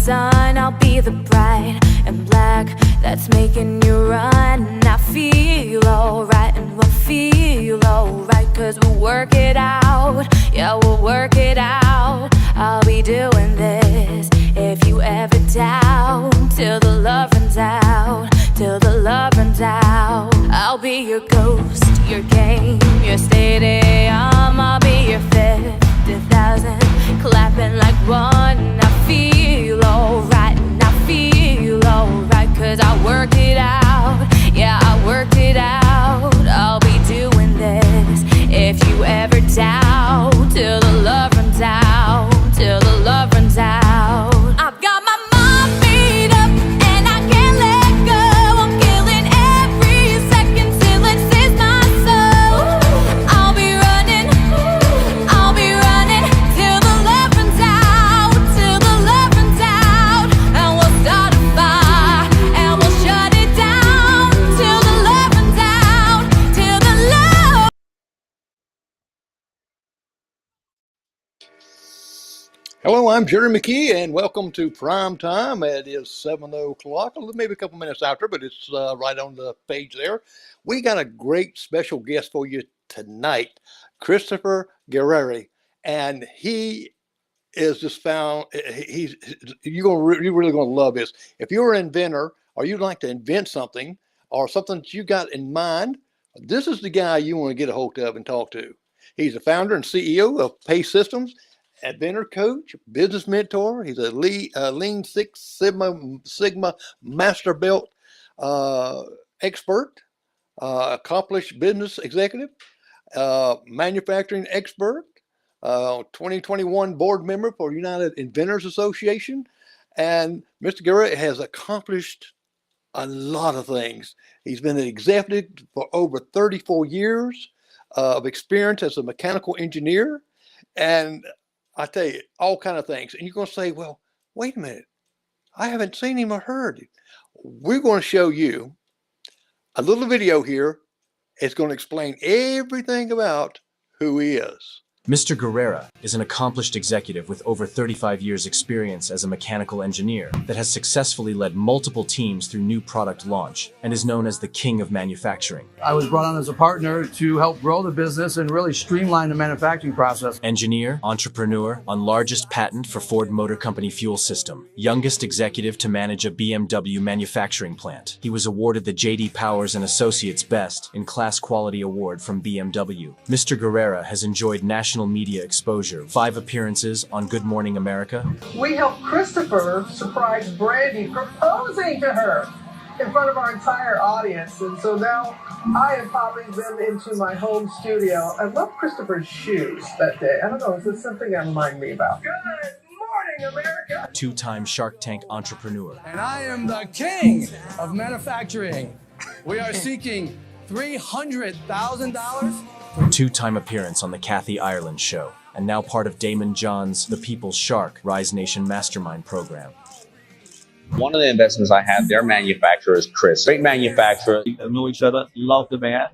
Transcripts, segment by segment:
sun, I'll be the bride and black that's making you run. I feel alright and we'll feel alright, 'cause we'll work it out. Yeah, we'll work it out. I'll be doing this if you ever doubt, till the love runs out, till the love runs out. I'll be your ghost, your game, your stadium. I'll be your 50,000 clapping like one. I feel alright and I feel alright, 'cause I worked it out. Yeah, I worked it out. I'll be doing this if you ever doubt, till the love runs out, till the love runs out. I've got my mind made up and I can't let go. I'm killing every second till it saves my soul. I'll be running till the love runs out, till the love runs out. And we'll start a fire and we'll shut it down, till the love runs out, till the love. Hello, I'm Jerry McKee, and welcome to Prime Time. It is 7 o'clock, maybe a couple minutes after, but it's right on the page there. We got a great special guest for you tonight, Christopher Guerrera, and he is just found. You're really gonna love this. If you're an inventor or you'd like to invent something or something that you got in mind, this is the guy you want to get a hold of and talk to. He's the founder and CEO of Pace Systems, inventor coach, business mentor. He's a Lean Six Sigma Master Belt expert, accomplished business executive, manufacturing expert, 2021 board member for United Inventors Association. And Mr. Guerrera has accomplished a lot of things. He's been an executive for over 34 years of experience as a mechanical engineer. And I tell you, all kind of things. And you're going to say, well, wait a minute. I haven't seen him or heard him. We're going to show you a little video here. It's going to explain everything about who he is. Mr. Guerrera is an accomplished executive with over 35 years' experience as a mechanical engineer that has successfully led multiple teams through new product launch and is known as the king of manufacturing. I was brought on as a partner to help grow the business and really streamline the manufacturing process. Engineer, entrepreneur, on largest patent for Ford Motor Company fuel system, youngest executive to manage a BMW manufacturing plant. He was awarded the J.D. Powers and Associates Best in Class Quality Award from BMW. Mr. Guerrera has enjoyed national media exposure, 5 appearances on Good Morning America. We helped Christopher surprise Brandy proposing to her in front of our entire audience. And so now I am popping them into my home studio. I love Christopher's shoes that day. I don't know, is this something that reminds me about? Good morning, America! 2-time Shark Tank entrepreneur. And I am the king of manufacturing. We are seeking $300,000. 2-time appearance on the Kathy Ireland Show, and now part of Daymond John's The People's Shark Rise Nation Mastermind program. One of the investments I have, their manufacturer is Chris. Great manufacturer. Know each other, love the man.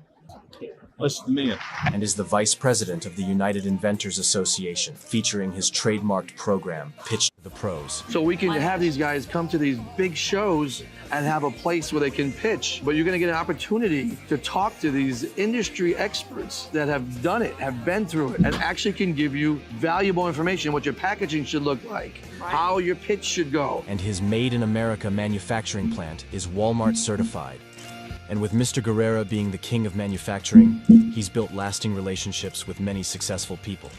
What's the man? And is the vice president of the United Inventors Association, featuring his trademarked program, Pitch to the Pros. So we can have these guys come to these big shows and have a place where they can pitch, but you're gonna get an opportunity to talk to these industry experts that have done it, have been through it, and actually can give you valuable information, what your packaging should look like, how your pitch should go. And his Made in America manufacturing plant is Walmart certified. And with Mr. Guerrera being the king of manufacturing, he's built lasting relationships with many successful people.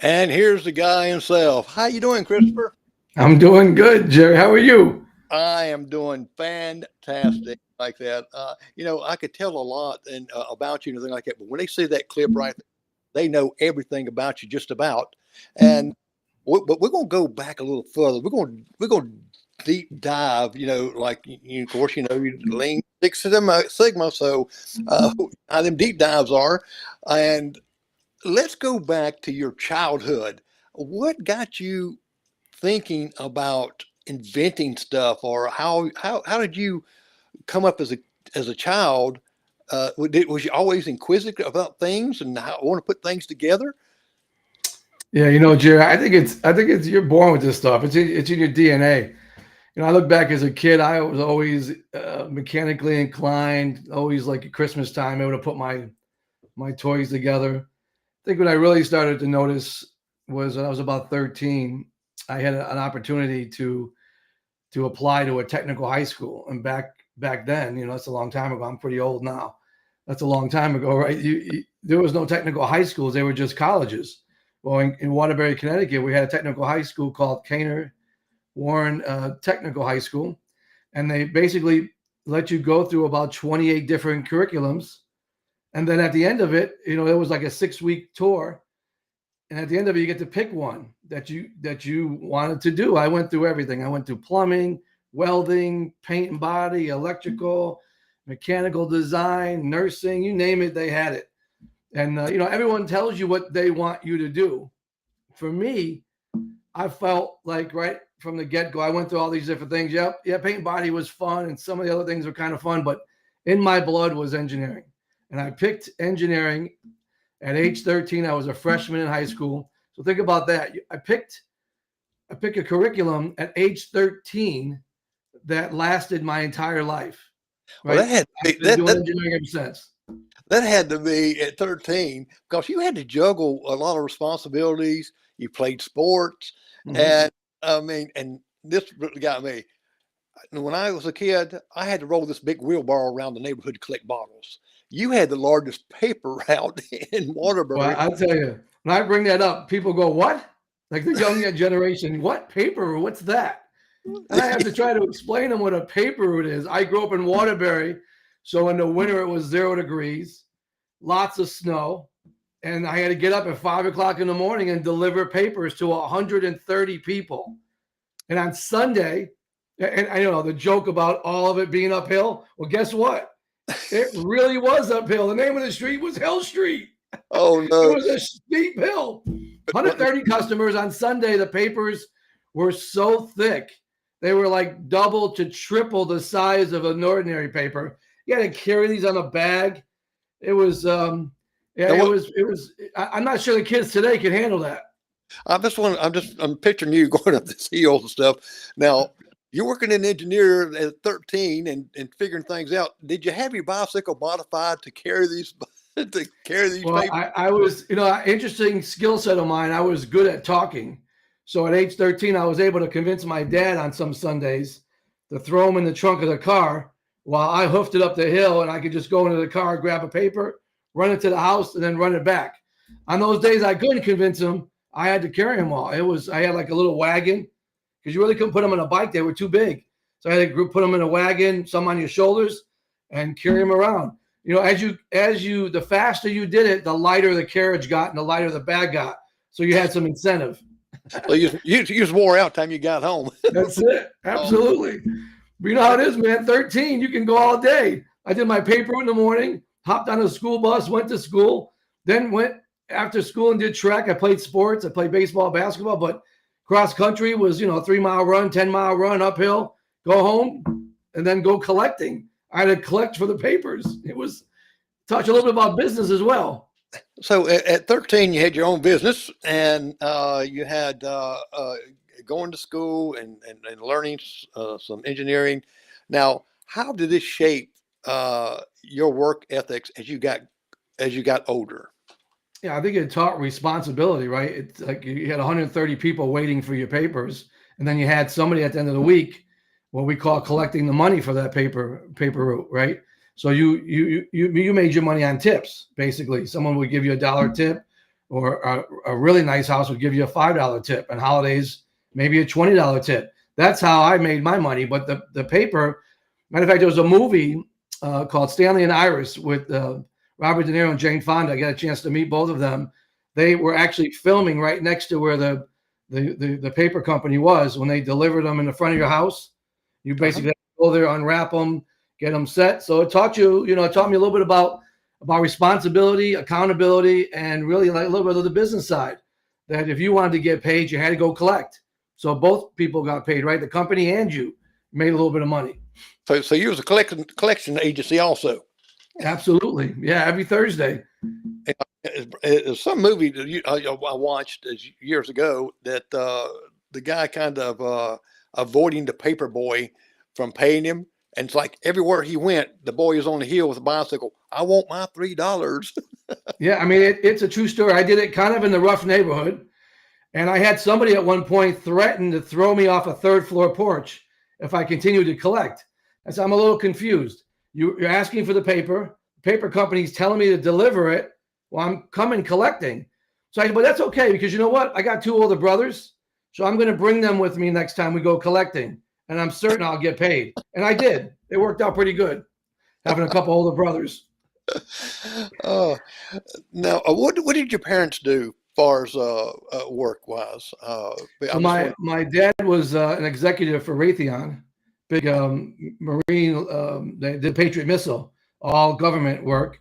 And here's the guy himself. How you doing, Christopher? I'm doing good, Jerry. How are you? I am doing fantastic like that. I could tell a lot about you and everything like that, but when they see that clip right there, they know everything about you just about. And but we're going to go back a little further. We're going to deep dive, of course, you Lean Six Sigma. So how them deep dives are. And let's go back to your childhood. What got you thinking about inventing stuff, or how did you come up as a child? Was you always inquisitive about things and how want to put things together? Yeah, Jerry, I think it's you're born with this stuff. It's in your DNA. I look back as a kid, I was always mechanically inclined, always like at Christmas time, able to put my toys together. I think what I really started to notice was when I was about 13, I had an opportunity to apply to a technical high school. And back then, that's a long time ago. I'm pretty old now. That's a long time ago, right? There was no technical high schools. They were just colleges. Well, in Waterbury, Connecticut, we had a technical high school called Caner Warren Technical High School. And they basically let you go through about 28 different curriculums. And then at the end of it, it was like a 6-week tour. And at the end of it, you get to pick one that you wanted to do. I went through everything. I went through plumbing, welding, paint and body, electrical, mechanical design, nursing, you name it, they had it. And, everyone tells you what they want you to do. For me, I felt like right from the get-go, I went through all these different things. Yeah, paint and body was fun, and some of the other things were kind of fun, but in my blood was engineering. And I picked engineering at age 13. I was a freshman in high school. So think about that. I picked a curriculum at age 13 that lasted my entire life. Right? Well, I've been doing engineering ever since. That had to be at 13 because you had to juggle a lot of responsibilities. You played sports, and and this really got me. When I was a kid, I had to roll this big wheelbarrow around the neighborhood to collect bottles. You had the largest paper route in Waterbury. Well, I'll tell you, when I bring that up, people go, "What?" Like the young generation, what paper? What's that? And I have to try to explain them what a paper route is. I grew up in Waterbury, so in the winter it was 0 degrees, lots of snow, and I had to get up at 5 o'clock in the morning and deliver papers to 130 people. And on Sunday, and I know the joke about all of it being uphill. Well, guess what? It really was uphill. The name of the street was Hill Street. Oh, no. It was a steep hill. 130 customers on Sunday. The papers were so thick. They were like double to triple the size of an ordinary paper. You had to carry these on a bag. It was, I'm not sure the kids today can handle that. I'm picturing you going up this hill and stuff. Now, you're working in engineer at 13 and figuring things out. Did you have your bicycle modified to carry these Well, papers? I was, interesting skill set of mine. I was good at talking. So at age 13, I was able to convince my dad on some Sundays to throw him in the trunk of the car while I hoofed it up the hill, and I could just go into the car, grab a paper, run it to the house, and then run it back. On those days I couldn't convince him, I had to carry him all. I had like a little wagon because you really couldn't put them on a bike. They were too big. So I had to put them in a wagon, some on your shoulders, and carry them around. The faster you did it, the lighter the carriage got and the lighter the bag got. So you had some incentive. Well, you was wore out time you got home. That's it. Absolutely. But you know how it is, man. 13, you can go all day. I did my paper in the morning, hopped on a school bus, went to school, then went after school and did track. I played sports. I played baseball, basketball, but cross country was, a 3-mile run, 10-mile run uphill, go home, and then go collecting. I had to collect for the papers. It was touch a little bit about business as well. So at 13, you had your own business, and you had going to school and learning some engineering. Now, how did this shape your work ethics as you got older? Yeah, I think it taught responsibility, right? It's like you had 130 people waiting for your papers, and then you had somebody at the end of the week, what we call collecting the money for that paper route, right? So you made your money on tips, basically. Someone would give you $1 tip, or a really nice house would give you a $5 tip, and holidays maybe a $20 tip. That's how I made my money. But the paper, matter of fact, there was a movie called Stanley and Iris with Robert De Niro and Jane Fonda. I got a chance to meet both of them. They were actually filming right next to where the paper company was when they delivered them in the front of your house. You basically have to go there, unwrap them, get them set. So it taught me a little bit about responsibility, accountability, and really like a little bit of the business side. That if you wanted to get paid, you had to go collect. So both people got paid, right? The company and you made a little bit of money. So you was a collection agency also. Absolutely. Yeah, every Thursday. It's some movie that I watched years ago that the guy kind of avoiding the paper boy from paying him. And it's like everywhere he went, the boy is on the hill with a bicycle. I want my $3. Yeah, I mean, it's a true story. I did it kind of in the rough neighborhood. And I had somebody at one point threaten to throw me off a third floor porch if I continued to collect. I said, I'm a little confused. You're asking for the paper. The paper company's telling me to deliver it. Well, I'm coming collecting. So I said, but that's okay because you know what? I got 2 older brothers. So I'm going to bring them with me next time we go collecting. And I'm certain I'll get paid. And I did. It worked out pretty good having a couple older brothers. Oh, now what did your parents do as far as work wise? So my dad was an executive for Raytheon, big Marine. They did Patriot missile, all government work.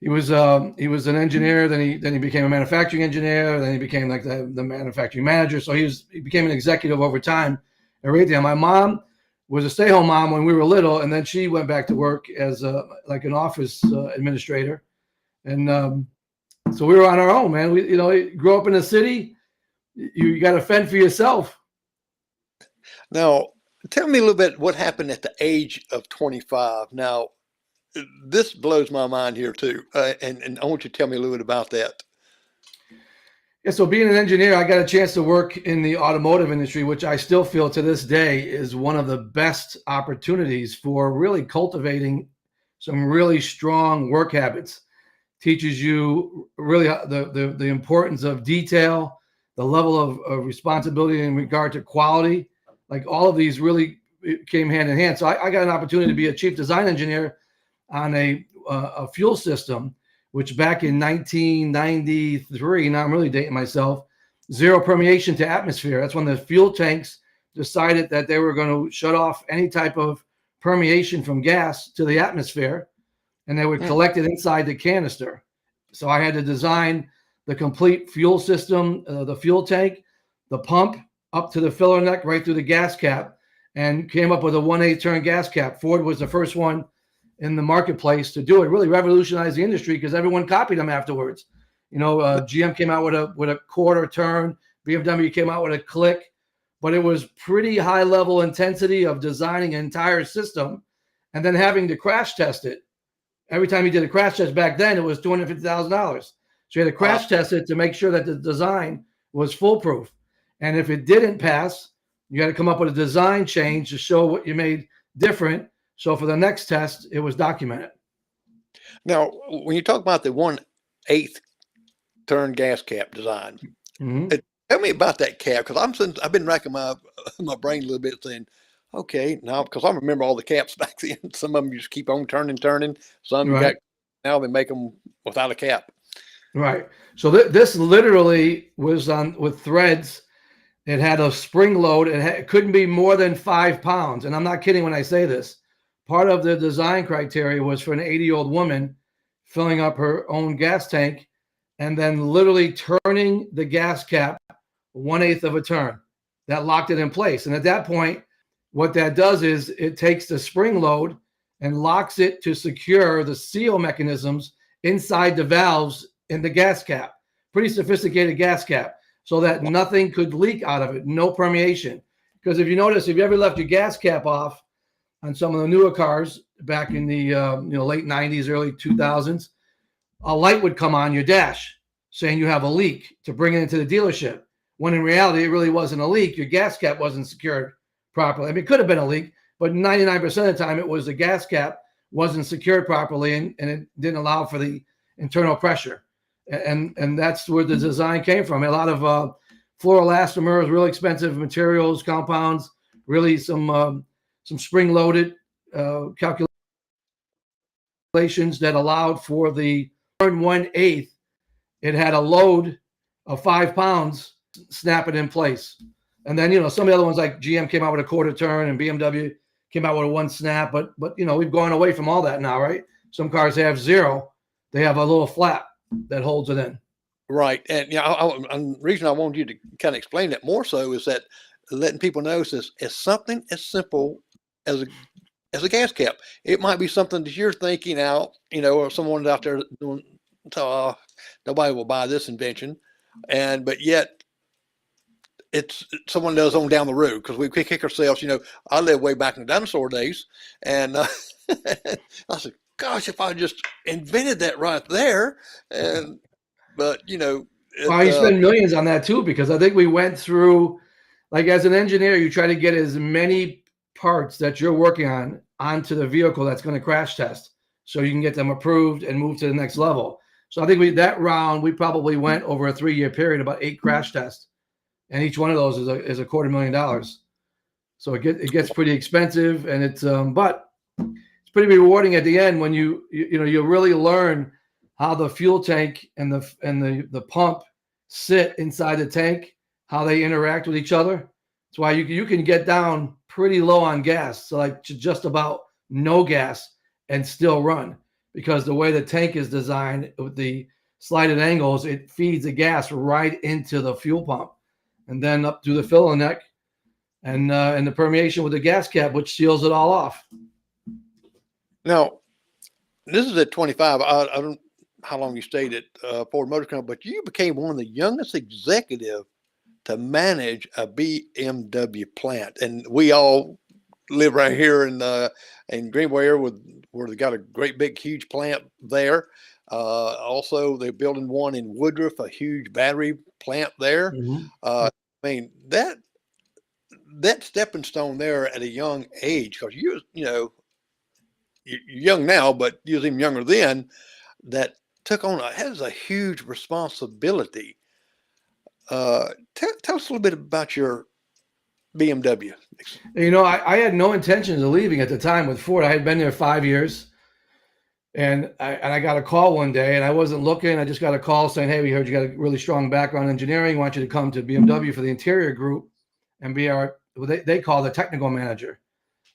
He was an engineer. Then he became a manufacturing engineer. Then he became like the manufacturing manager. So he became an executive over time at Raytheon. My mom was a stay-home mom when we were little, and then she went back to work as like an office administrator. And so we were on our own, man. We grew up in the city. You got to fend for yourself. Now, tell me a little bit what happened at the age of 25. Now, this blows my mind here too, and I want you to tell me a little bit about that. Yeah, so being an engineer, I got a chance to work in the automotive industry, which I still feel to this day is one of the best opportunities for really cultivating some really strong work habits. Teaches you really the importance of detail, the level of responsibility in regard to quality. Like all of these really came hand in hand. So I got an opportunity to be a chief design engineer on a fuel system, which back in 1993, now I'm really dating myself, zero permeation to atmosphere. That's when the fuel tanks decided that they were going to shut off any type of permeation from gas to the atmosphere, and they would collect it inside the canister. So I had to design the complete fuel system, the fuel tank, the pump up to the filler neck, right through the gas cap, and came up with a 1/8 turn gas cap. Ford was the first one in the marketplace to do it. Really revolutionized the industry because everyone copied them afterwards. GM came out with a quarter turn. BMW came out with a click, but it was pretty high level intensity of designing an entire system and then having to crash test it. Every time you did a crash test back then, it was $250,000. So you had to crash test it to make sure that the design was foolproof. And if it didn't pass, you had to come up with a design change to show what you made different. So for the next test, it was documented. Now, when you talk about the 1/8 turn gas cap design, tell me about that cap because I've been racking my brain a little bit saying, okay, now because I remember all the caps back then. Some of them you just keep on turning. Some Right. now they make them without a cap. Right. So this literally was on with threads. It had a spring load. It couldn't be more than 5 pounds. And I'm not kidding when I say this. Part of the design criteria was for an 80-year-old woman filling up her own gas tank and then literally turning the gas cap 1/8 of a turn. That locked it in place. And at that point, what that does is it takes the spring load and locks it to secure the seal mechanisms inside the valves in the gas cap. Pretty sophisticated gas cap so that nothing could leak out of it, no permeation. Because if you notice, if you ever left your gas cap off on some of the newer cars back in the late 90s, early 2000s, a light would come on your dash saying you have a leak to bring it into the dealership. When in reality, it really wasn't a leak. Your gas cap wasn't secured properly. I mean, it could have been a leak, but 99% of the time it was the gas cap wasn't secured properly and it didn't allow for the internal pressure. And that's where the design came from. A lot of fluoroelastomers, really expensive materials, compounds, really some spring-loaded calculations that allowed for the turn 1/8. It had a load of 5 pounds, snap it in place. And then, some of the other ones like GM came out with a quarter turn and BMW came out with a 1 snap. But we've gone away from all that now, right? Some cars have 0. They have a little flap that holds it in. Right. And the reason I wanted you to kind of explain that more so is that letting people know is something as simple as as a gas cap. It might be something that you're thinking out, or someone's out there doing, nobody will buy this invention. But yet it's someone does on down the road, because we kick ourselves. I lived way back in the dinosaur days, and I said, gosh, if I just invented that right there. But Well, you spend millions on that too, because I think we went through, like, as an engineer, you try to get as many parts that you're working on onto the vehicle that's going to crash test, so you can get them approved and move to the next level. So I think we probably went over a 3-year period, about 8 crash tests, and each one of those is a $250,000. So it gets pretty expensive, and but it's pretty rewarding at the end when you really learn how the fuel tank and the pump sit inside the tank, how they interact with each other. That's why you can get down pretty low on gas, so like just about no gas, and still run, because the way the tank is designed with the slighted angles, it feeds the gas right into the fuel pump and then up through the filler neck and the permeation with the gas cap, which seals it all off. Now, this is at 25. I don't how long you stayed at Ford Motor Company, but you became one of the youngest executive to manage a BMW plant. And we all live right here in Greenway area, where they got a great big huge plant there. Also, they're building one in Woodruff, a huge battery plant there. Mm-hmm. I mean, that stepping stone there at a young age, because you're young now, but you was even younger then, that took on has a huge responsibility. Tell us a little bit about your BMW. I had no intentions of leaving at the time with Ford. I had been there 5 years, and I got a call one day, and I wasn't looking. I just got a call saying, "Hey, we heard you got a really strong background in engineering. We want you to come to BMW for the interior group and be they call the technical manager."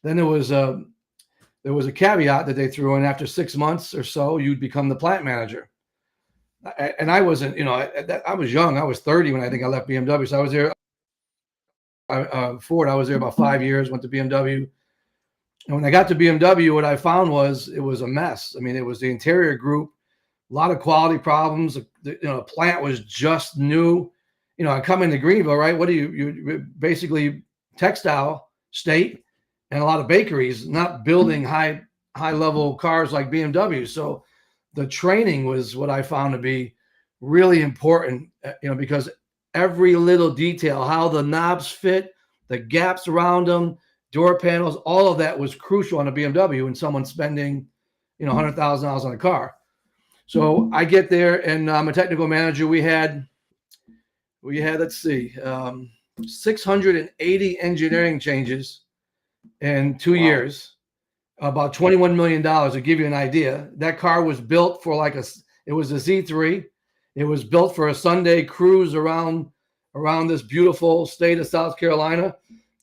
Then there was a caveat that they threw in: after 6 months or so, you'd become the plant manager. And I wasn't, I was young. I was 30 when I think I left BMW. So I was there. Ford, I was there about 5 years, went to BMW. And when I got to BMW, what I found was it was a mess. I mean, it was the interior group, a lot of quality problems. The plant was just new. I come into Greenville, right? What do you basically textile state and a lot of bakeries, not building high level cars like BMW. So the training was what I found to be really important, because every little detail, how the knobs fit, the gaps around them, door panels, all of that was crucial on a BMW when someone's spending, $100,000 on a car. So I get there, and I'm a technical manager. We had, let's see, 680 engineering changes in 2 years, about $21 million, to give you an idea. That car was built for it was a Z3. It was built for a Sunday cruise around this beautiful state of South Carolina.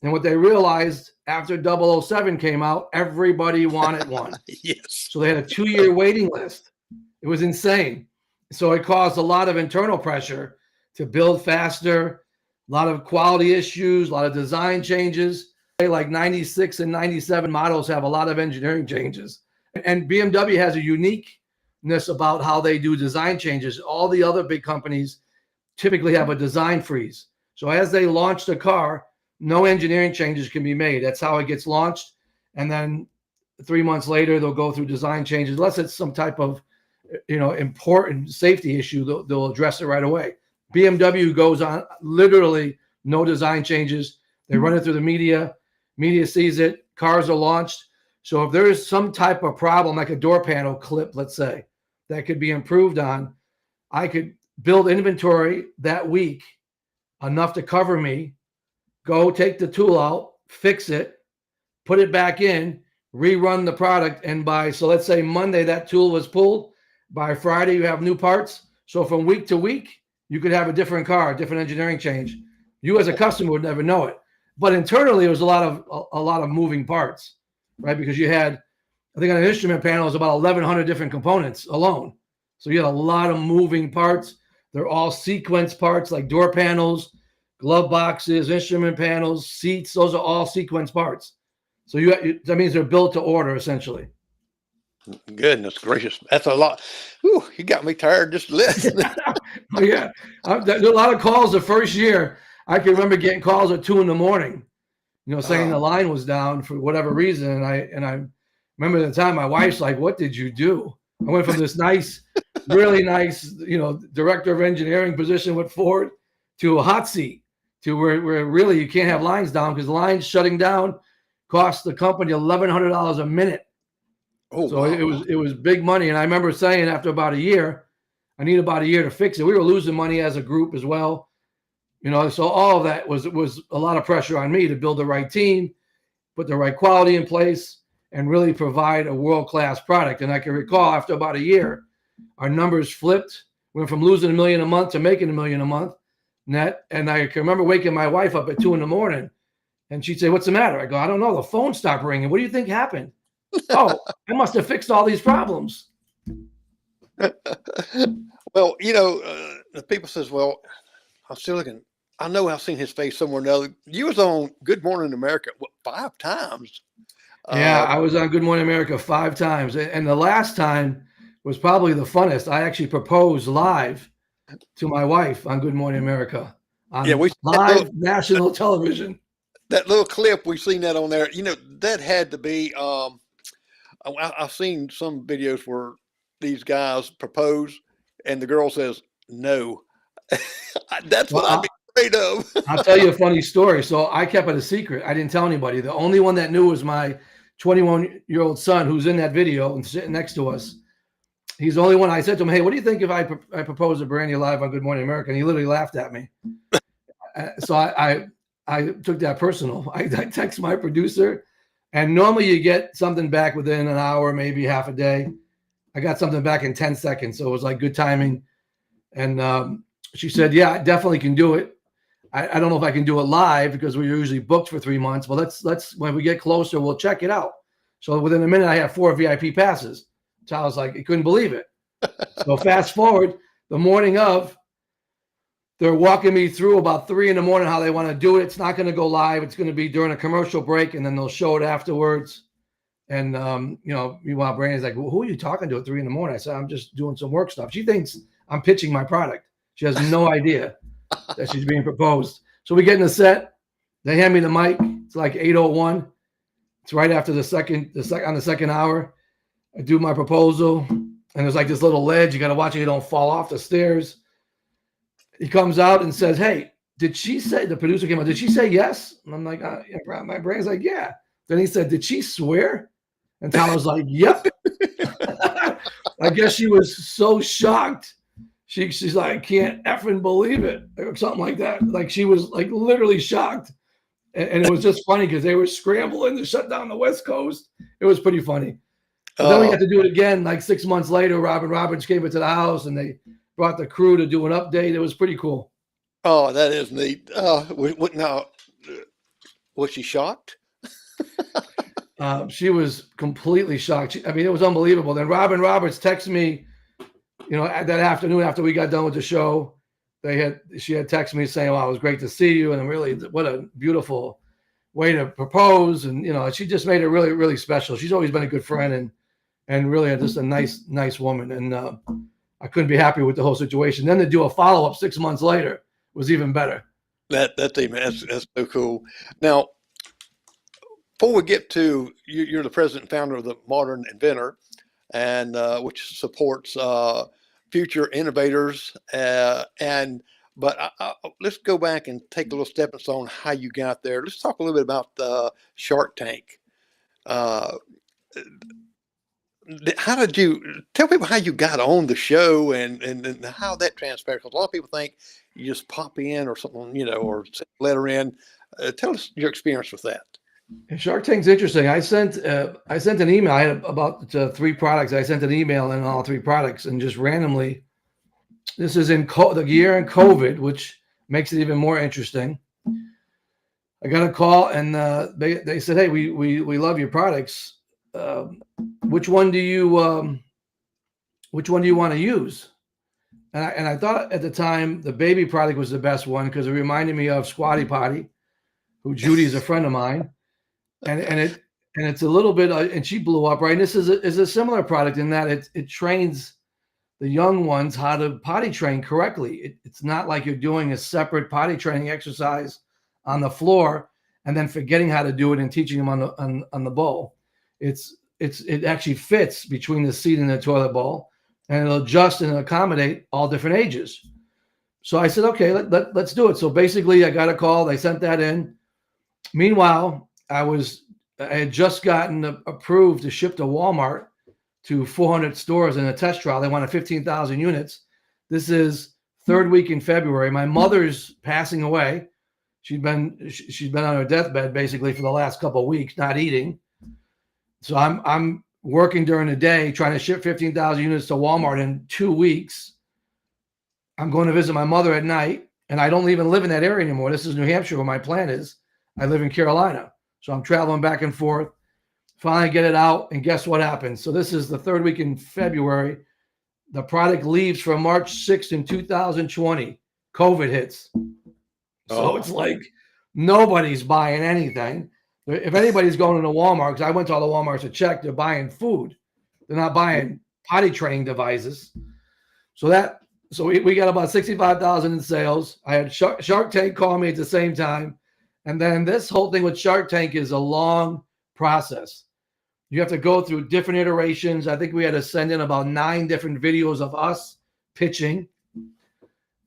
And what they realized after 007 came out, everybody wanted one. Yes. So they had a 2-year waiting list. It was insane. So it caused a lot of internal pressure to build faster, a lot of quality issues, a lot of design changes. Like 96 and 97 models have a lot of engineering changes. And BMW has a uniqueness about how they do design changes. All the other big companies typically have a design freeze. So as they launch the car, no engineering changes can be made. That's how it gets launched. And then 3 months later, they'll go through design changes. Unless it's some type of, important safety issue, they'll address it right away. BMW goes on literally no design changes. They run it through the media. Media sees it. Cars are launched. So if there is some type of problem, like a door panel clip, let's say, that could be improved on, I could build inventory that week enough to cover me, go take the tool out, fix it, put it back in, rerun the product. And so let's say Monday that tool was pulled. By Friday, you have new parts. So from week to week, you could have a different car, a different engineering change. You as a customer would never know it. But internally, it was a lot of moving parts, right? Because you had, I think on an instrument panel, it was about 1,100 different components alone. So you had a lot of moving parts. They're all sequence parts, like door panels, glove boxes, instrument panels, seats. Those are all sequence parts. So that means they're built to order essentially. Goodness gracious, that's a lot. Whew, you got me tired just listening. Oh yeah, there are a lot of calls the first year. I can remember getting calls at 2 a.m, saying the line was down for whatever reason. And I remember the time my wife's like, "What did you do?" I went from this nice, really nice, director of engineering position with Ford to a hot seat to where really you can't have lines down because the lines shutting down cost the company $1,100 a minute. Oh, so wow. it was big money. And I remember saying after about a year, I need about a year to fix it. We were losing money as a group as well. So all of that was a lot of pressure on me to build the right team, put the right quality in place, and really provide a world-class product. And I can recall after about a year, our numbers flipped. We went from losing $1 million a month to making $1 million a month net. And I can remember waking my wife up at 2 a.m, and she'd say, "What's the matter?" I go, "I don't know. The phone stopped ringing. What do you think happened?" "Oh, I must have fixed all these problems." Well, the people says, "Well, I'm still looking. I know I've seen his face somewhere or another." You was on Good Morning America, what, 5 times? Yeah, I was on Good Morning America 5 times. And the last time was probably the funnest. I actually proposed live to my wife on Good Morning America on live national television. That little clip, we seen that on there. That had to be, I've seen some videos where these guys propose and the girl says, "No." That's what I'd be afraid of. I'll tell you a funny story. So I kept it a secret. I didn't tell anybody. The only one that knew was my 21-year-old son, who's in that video and sitting next to us. He's the only one. I said to him, "Hey, what do you think if I propose to Brandy live on Good Morning America?" And he literally laughed at me. So I took that personal. I text my producer, and normally you get something back within an hour, maybe half a day. I got something back in 10 seconds. So it was like good timing. And she said, "Yeah, I definitely can do it. I don't know if I can do it live because we're usually booked for 3 months, but let's when we get closer, we'll check it out." So within a minute, I had 4 VIP passes. So I was like, he couldn't believe it. So fast forward, the morning of, they're walking me through about 3 a.m. how they want to do it. It's not going to go live. It's going to be during a commercial break, and then they'll show it afterwards. And meanwhile, Brandy's like, "Well, who are you talking to at 3 a.m? I said, "I'm just doing some work stuff." She thinks I'm pitching my product. She has no idea that she's being proposed. So we get in the set. They hand me the mic. It's like 8:01. It's right after the second hour. I do my proposal, and there's like this little ledge. You got to watch it. You don't fall off the stairs. He comes out and says, "Hey, did she say," the producer came out, "did she say yes?" And I'm like, yeah. My brain's like, "Yeah." Then he said, "Did she swear?" And Tyler's like, "Yep." I guess she was so shocked. She's like, "I can't effing believe it," or something like that. Like she was like literally shocked. And it was just funny because they were scrambling to shut down the West Coast. It was pretty funny. But then we had to do it again like 6 months later. Robin Roberts came into the house and they brought the crew to do an update. It was pretty cool. Oh, that is neat. Now, was she shocked? She was completely shocked. It was unbelievable. Then Robin Roberts texted me, that afternoon after we got done with the show. She had texted me saying, "Wow, it was great to see you, and really, what a beautiful way to propose." And she just made it really, really special. She's always been a good friend and really just a nice woman. And I couldn't be happy with the whole situation. Then to do a follow-up 6 months later was even better. That's so cool. Now, before we get to you're the president and founder of the Modern Inventor, and which supports future innovators. But let's go back and take a little stepping stone how you got there. Let's talk a little bit about the Shark Tank. How did you tell people how you got on the show and how that transpired? Because a lot of people think you just pop in or something, or send a letter in. Tell us your experience with that. Shark Tank's interesting. I sent an email. I had about 3 products. I sent an email in all 3 products, and just randomly, this is in the year in COVID, which makes it even more interesting. I got a call, and they said, "Hey, we love your products. Which one do you want to use?" And I thought at the time the baby product was the best one because it reminded me of Squatty Potty, who Judy's a friend of mine. And and it's a little bit, and she blew up, right? And this is a similar product in that it trains the young ones how to potty train correctly. It's not like you're doing a separate potty training exercise on the floor and then forgetting how to do it and teaching them on the bowl. It actually fits between the seat and the toilet bowl, and it'll adjust and accommodate all different ages. So I said, okay, let's do it. So basically, I got a call. They sent that in. Meanwhile, I had just gotten approved to ship to Walmart to 400 stores in a test trial. They wanted 15,000 units. This is third week in February. My mother's passing away. She's been on her deathbed basically for the last couple of weeks, not eating. So I'm working during the day trying to ship 15,000 units to Walmart in 2 weeks. I'm going to visit my mother at night, and I don't even live in that area anymore. This is New Hampshire where my plant is. I live in Carolina. So I'm traveling back and forth. Finally get it out, and guess what happens? So this is the third week in February. The product leaves for March 6th in 2020. COVID hits. So it's like nobody's buying anything. If anybody's going into Walmart, because I went to all the Walmarts to check, they're buying food. They're not buying potty training devices. So we got about 65,000 in sales. I had Shark Tank call me at the same time. And then this whole thing with Shark Tank is a long process. You have to go through different iterations. I think we had to send in about 9 different videos of us pitching.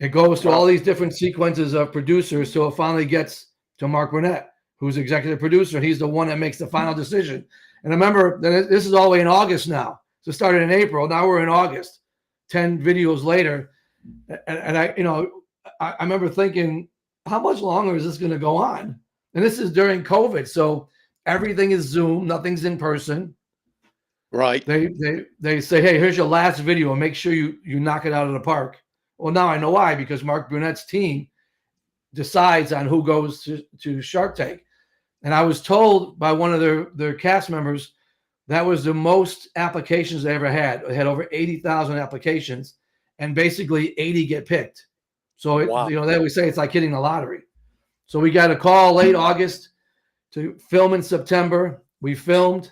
It goes through all these different sequences of producers till it finally gets to Mark Burnett, who's executive producer. He's the one that makes the final decision. And remember, this is all the way in August now. So it started in April. Now we're in August, 10 videos later. And I remember thinking, how much longer is this going to go on? And this is during COVID. So everything is Zoom. Nothing's in person. Right. They say, hey, here's your last video. Make sure you knock it out of the park. Well, now I know why, because Mark Burnett's team decides on who goes to Shark Tank. And I was told by one of their cast members that was the most applications they ever had. They had over 80,000 applications, and basically 80 get picked. So, they always say it's like hitting the lottery. So we got a call late August to film in September. We filmed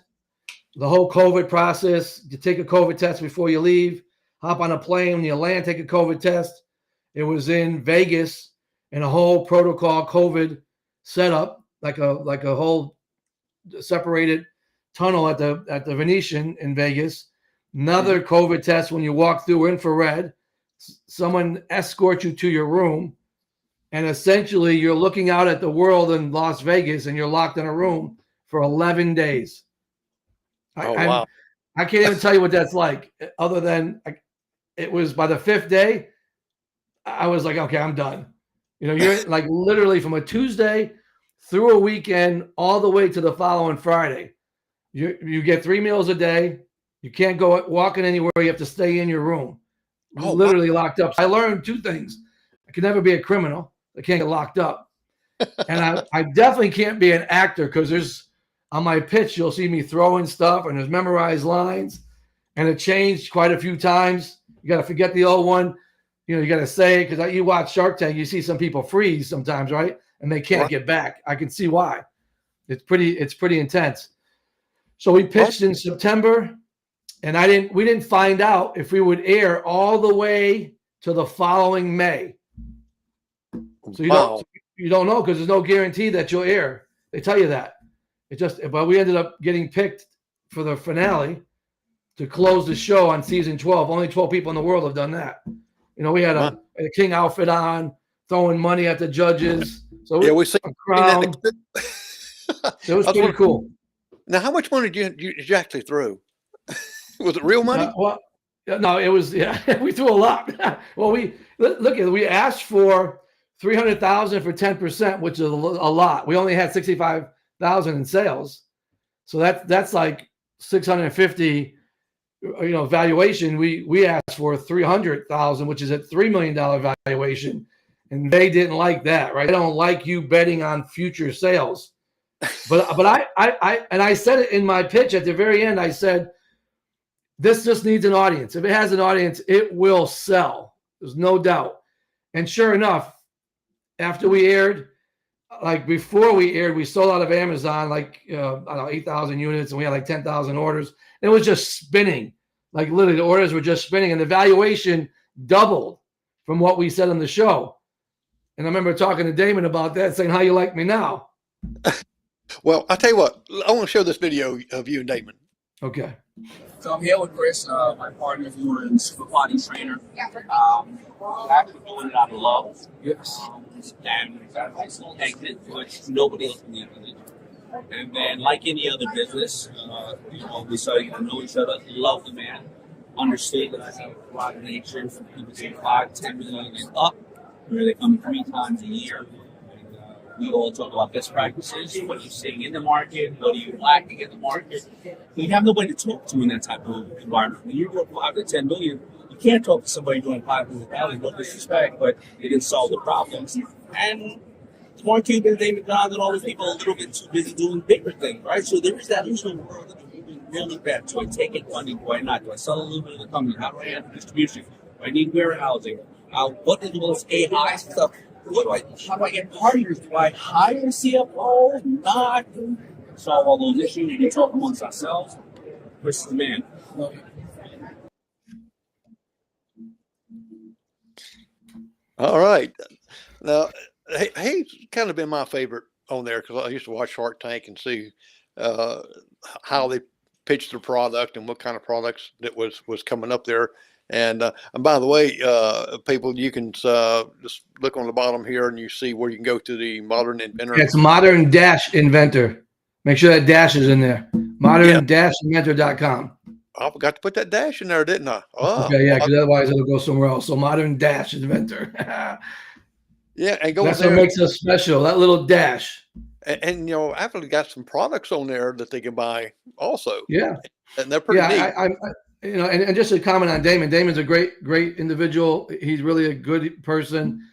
the whole COVID process. You take a COVID test before you leave. Hop on a plane, when you land, take a COVID test. It was in Vegas in a whole protocol COVID setup, like a whole separated tunnel at the Venetian in Vegas. Another COVID test when you walk through infrared. Someone escorts you to your room, and essentially you're looking out at the world in Las Vegas, and you're locked in a room for 11 days. Wow. I can't even tell you what that's like, other than it was by the 5th day, I was like, okay, I'm done. You're like literally from a Tuesday through a weekend all the way to the following Friday. You get 3 meals a day. You can't go walking anywhere. You have to stay in your room. Literally locked up. I learned 2 things. I can never be a criminal. I can't get locked up. And I definitely can't be an actor, because on my pitch, you'll see me throwing stuff, and there's memorized lines, and it changed quite a few times. You got to forget the old one. You got to say it, because you watch Shark Tank, you see some people freeze sometimes, right? And they can't get back. I can see why. It's pretty intense. So we pitched in September, and we didn't find out if we would air all the way to the following May. So you don't know, because there's no guarantee that you'll air. They tell you that. But we ended up getting picked for the finale to close the show on season 12. Only 12 people in the world have done that. We had a king outfit on, throwing money at the judges. So we see a crown. It was pretty cool. Now, how much money did you actually throw? Was it real money? No, it was. Yeah, we threw a lot. Well, we asked for 300,000 for 10%, which is a lot. We only had 65,000 in sales, so that's like 650. Valuation. We asked for 300,000, which is a $3 million valuation, and they didn't like that. Right? They don't like you betting on future sales. But I said it in my pitch at the very end. I said, this just needs an audience. If it has an audience, it will sell. There's no doubt. And sure enough, after we aired, like before we aired, we sold out of Amazon like I don't know 8,000 units, and we had like 10,000 orders. And it was just spinning, like literally the orders were just spinning, and the valuation doubled from what we said on the show. And I remember talking to Daymond about that, saying, "How you like me now?" Well, I tell you what, I want to show this video of you and Daymond. Okay. So I'm here with Chris, my partner, who is a body trainer. Actually doing it out of love. Yes. And exit, which nobody else can do. And then, like any other business, we started to know each other, love the man, understood that I have a lot of nature from people saying 5, 10 million and up, where they come 3 times a year. We all talk about best practices, what you're seeing in the market, what are you lacking in the market. You have nobody to talk to in that type of environment. When you're doing 5 to 10 million, you can't talk to somebody doing 500,000, no disrespect, but it can solve the problems. And more Cuban, Daymond John, and all those people are a little bit too busy doing bigger things, right? So there is that little world that you're moving really bad. Do I take it funding? Do I not? Do I sell a little bit of the company? How do I handle distribution? Do I need warehousing? What is all this AI stuff? How do I get partners? Do I hire a CFO? Not solve all those issues. We talk amongst ourselves. Chris is the man. All right. Now, he's kind of been my favorite on there because I used to watch Shark Tank and see how they pitched their product and what kind of products that was coming up there. And by the way, people, you can just look on the bottom here and you see where you can go to the Modern Inventor. It's modern-inventor. Make sure that dash is in there. Modern-inventor.com. I forgot to put that dash in there, didn't I? Oh, okay, yeah, because otherwise it'll go somewhere else. So modern-inventor. Yeah, and go That's there. what makes us special, that little dash. And you know, I've really got some products on there that they can buy also. Yeah. And they're pretty neat. I you know, and just to comment on Daymond. Daymond's a great individual. He's really a good person.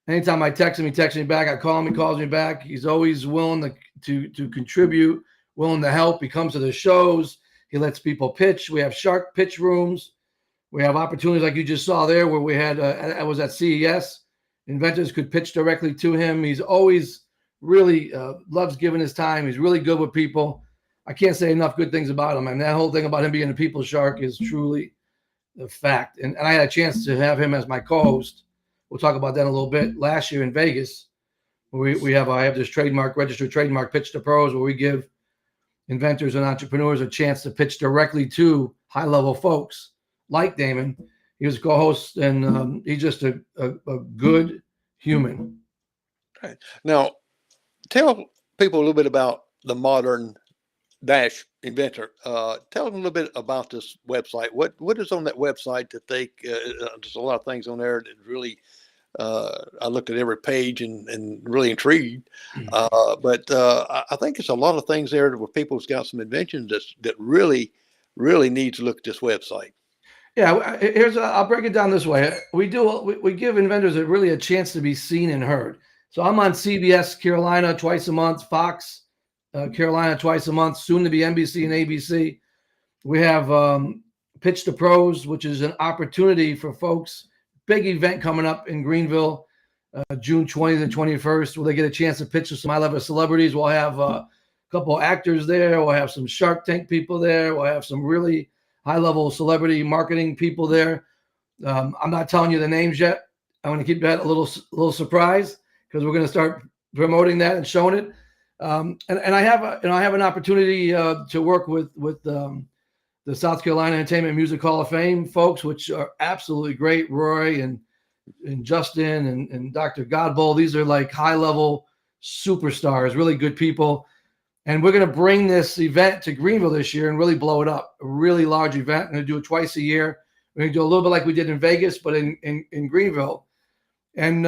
Anytime I text him, he texts me back. I call him, he calls me back. He's always willing to contribute, willing to help. He comes to the shows. He lets people pitch. We have shark pitch rooms. We have opportunities like you just saw there where we had, I was at CES. Inventors could pitch directly to him. He's always really loves giving his time. He's really good with people. I can't say enough good things about him. And that whole thing about him being a people shark is truly a fact. And I had a chance to have him as my co-host. We'll talk about that in a little bit. Last year in Vegas, I have this registered trademark, Pitch to Pros, where we give inventors and entrepreneurs a chance to pitch directly to high-level folks like Daymond. He was a co-host, and he's just a good human. Right. Now, tell people a little bit about the Modern Inventor. Tell them a little bit about this website. What is on that website that there's a lot of things on there that really, I looked at every page and really intrigued. But I think it's a lot of things there where people's got some inventions that really, really need to look at this website. Yeah, I'll break it down this way. We give inventors really a chance to be seen and heard. So I'm on CBS Carolina twice a month, Fox Carolina twice a month, soon to be NBC and ABC. We have Pitch to Pros, which is an opportunity for folks. Big event coming up in Greenville, June 20th and 21st, where they get a chance to pitch to some high-level celebrities. We'll have a couple of actors there. We'll have some Shark Tank people there. We'll have some really high-level celebrity marketing people there. I'm not telling you the names yet. I want to keep that a little surprise because we're going to start promoting that and showing it. And I have an opportunity to work with the South Carolina Entertainment Music Hall of Fame folks, which are absolutely great. Roy and Justin and Dr. Godboll. These are like high-level superstars, really good people. And we're going to bring this event to Greenville this year and really blow it up. A really large event. We're going to do it twice a year. We're going to do a little bit like we did in Vegas, but in Greenville. And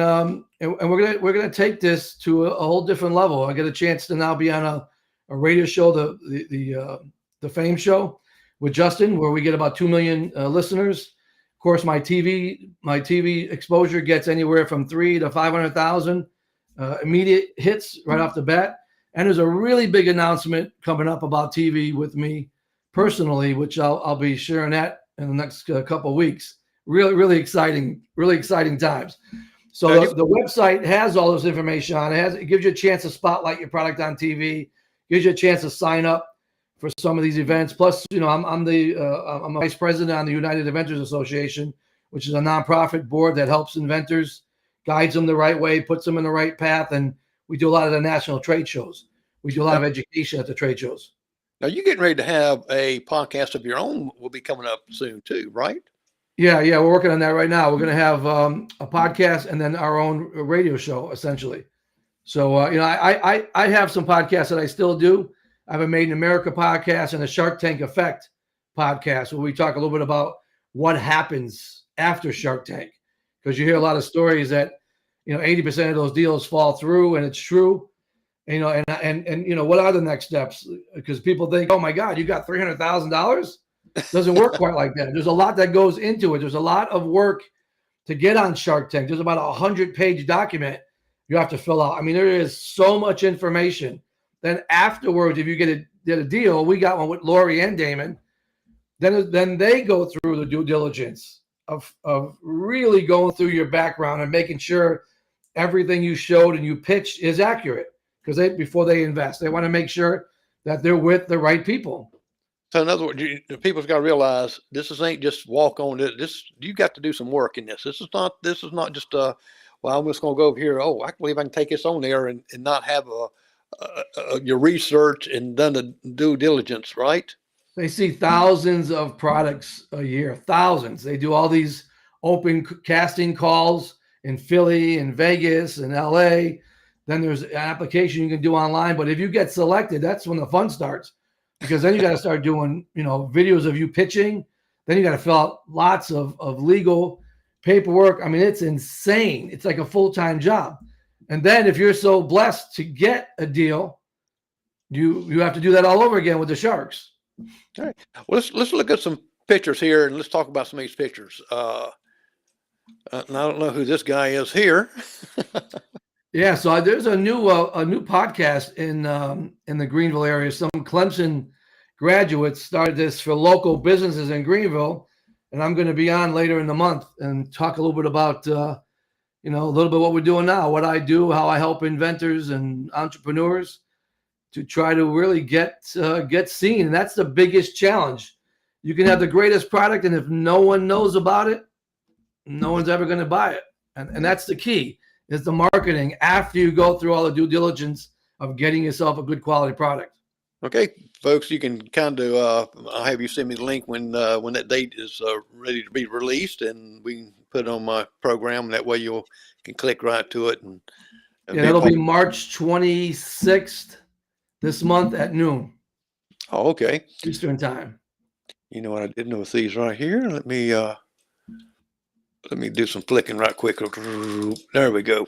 we're going to take this to a whole different level. I get a chance to now be on a radio show, the Fame Show with Justin, where we get about 2 million listeners. Of course, my TV exposure gets anywhere from 300,000 to 500,000 immediate hits right off the bat. And there's a really big announcement coming up about TV with me personally, which I'll be sharing that in the next couple of weeks. Really exciting times. So Now, the website has all this information on it. It gives you a chance to spotlight your product on TV, gives you a chance to sign up for some of these events. Plus, I'm a vice president on the United Inventors Association, which is a nonprofit board that helps inventors, guides them the right way, puts them in the right path. And we do a lot of the national trade shows. We do a lot of education at the trade shows. Now you're getting ready to have a podcast of your own will be coming up soon too, right? Yeah, we're working on that right now. We're going to have a podcast and then our own radio show, essentially. So, I have some podcasts that I still do. I have a Made in America podcast and a Shark Tank Effect podcast where we talk a little bit about what happens after Shark Tank, because you hear a lot of stories that 80% of those deals fall through, and it's true. And what are the next steps? Because people think, oh my God, you got $300,000. Doesn't work quite like that. There's a lot that goes into it. There's a lot of work to get on Shark Tank. There's about 100-page document you have to fill out. I mean, there is so much information. Then afterwards, if you get a deal, we got one with Lori and Daymond. Then they go through the due diligence of really going through your background and making sure everything you showed and you pitched is accurate. Because before they invest, they want to make sure that they're with the right people. So in other words, people's got to realize this ain't just walk on it. You got to do some work in this. This is not just well, I'm just going to go over here. Oh, I believe I can take this on there and not have your research and done the due diligence, right? They see thousands of products a year, thousands. They do all these open casting calls in Philly and Vegas and LA. Then there's an application you can do online. But if you get selected, that's when the fun starts. Because then you got to start doing, videos of you pitching. Then you got to fill out lots of legal paperwork. I mean, it's insane. It's like a full-time job. And then if you're so blessed to get a deal, you have to do that all over again with the Sharks. All right. Well, let's look at some pictures here and let's talk about some of these pictures. And I don't know who this guy is here. Yeah, so there's a new podcast in the Greenville area. Some Clemson graduates started this for local businesses in Greenville, and I'm going to be on later in the month and talk a little bit about a little bit what we're doing now, what I do, how I help inventors and entrepreneurs to try to really get seen. And that's the biggest challenge. You can have the greatest product, and if no one knows about it, no one's ever going to buy it. And that's the key. Is the marketing after you go through all the due diligence of getting yourself a good quality product. Okay, folks, you can kind of I'll have you send me the link when that date is ready to be released, and we can put it on my program. That way you can click right to it. And it'll be March 26th this month at noon. Oh, okay. Eastern time. You know what I did notice these right here. Let me do some flicking right quick. There we go.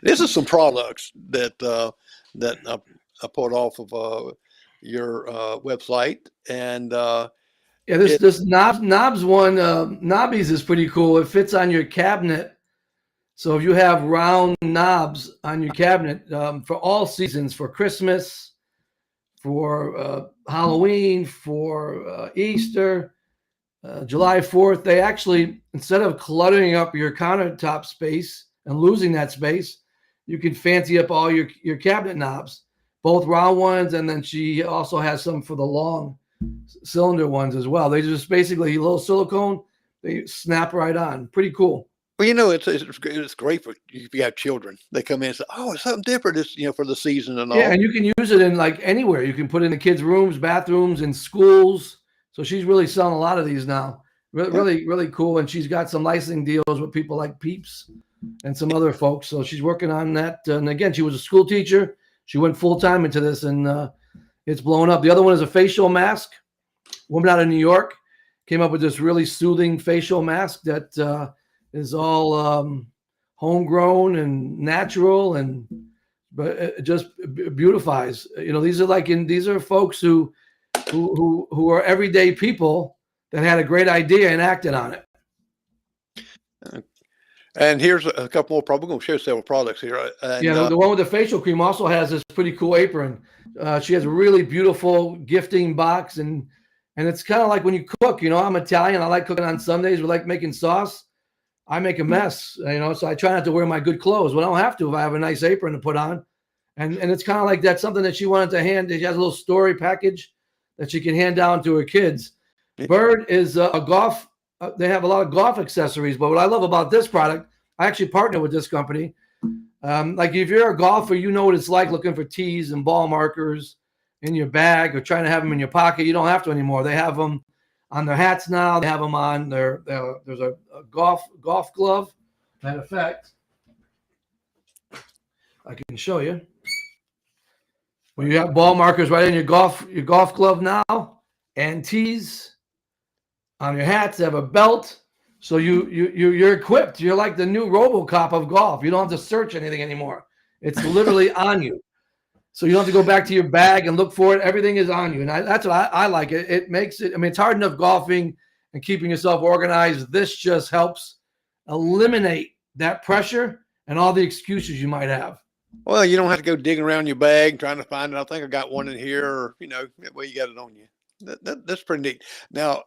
This is some products that I pulled off of your website, and this knobs one, Knobbies is pretty cool. It fits on your cabinet. So if you have round knobs on your cabinet for all seasons, for Christmas, for Halloween, for Easter. July 4th, they actually, instead of cluttering up your countertop space and losing that space, you can fancy up all your cabinet knobs, both round ones, and then she also has some for the long cylinder ones as well. They just basically a little silicone, they snap right on. Pretty cool. Well, it's great for if you have children. They come in and say, "Oh, it's something different." It's for the season and all. Yeah, and you can use it in like anywhere. You can put it in the kids' rooms, bathrooms, in schools. So she's really selling a lot of these now. Really, really cool. And she's got some licensing deals with people like Peeps and some other folks. So she's working on that. And again, she was a school teacher. She went full time into this, and it's blowing up. The other one is a facial mask. A woman out of New York came up with this really soothing facial mask that is all homegrown and natural, but it just beautifies. These are folks who are everyday people that had a great idea and acted on it. And here's a couple more. Probably going to show several products here. And, the one with the facial cream also has this pretty cool apron. She has a really beautiful gifting box, and it's kind of like when you cook. I'm Italian. I like cooking on Sundays. We like making sauce. I make a mess, so I try not to wear my good clothes. But I don't have to if I have a nice apron to put on. And it's kind of like that's something that she wanted to hand. She has a little story package that she can hand down to her kids. Bird is a golf. They have a lot of golf accessories. But what I love about this product, I actually partner with this company. Like if you're a golfer, you know what it's like looking for tees and ball markers in your bag or trying to have them in your pocket. You don't have to anymore. They have them on their hats now. They have them on there's a golf glove. Matter of fact, I can show you. Well, you have ball markers right in your golf glove now, and tees on your hats. They have a belt, so you're equipped. You're like the new RoboCop of golf. You don't have to search anything anymore. It's literally on you, so you don't have to go back to your bag and look for it. Everything is on you, and that's what I like. It makes it. I mean, it's hard enough golfing and keeping yourself organized. This just helps eliminate that pressure and all the excuses you might have. Well, you don't have to go digging around your bag trying to find it. I think I got one in here, or that way you got it on you. That's pretty neat. Now,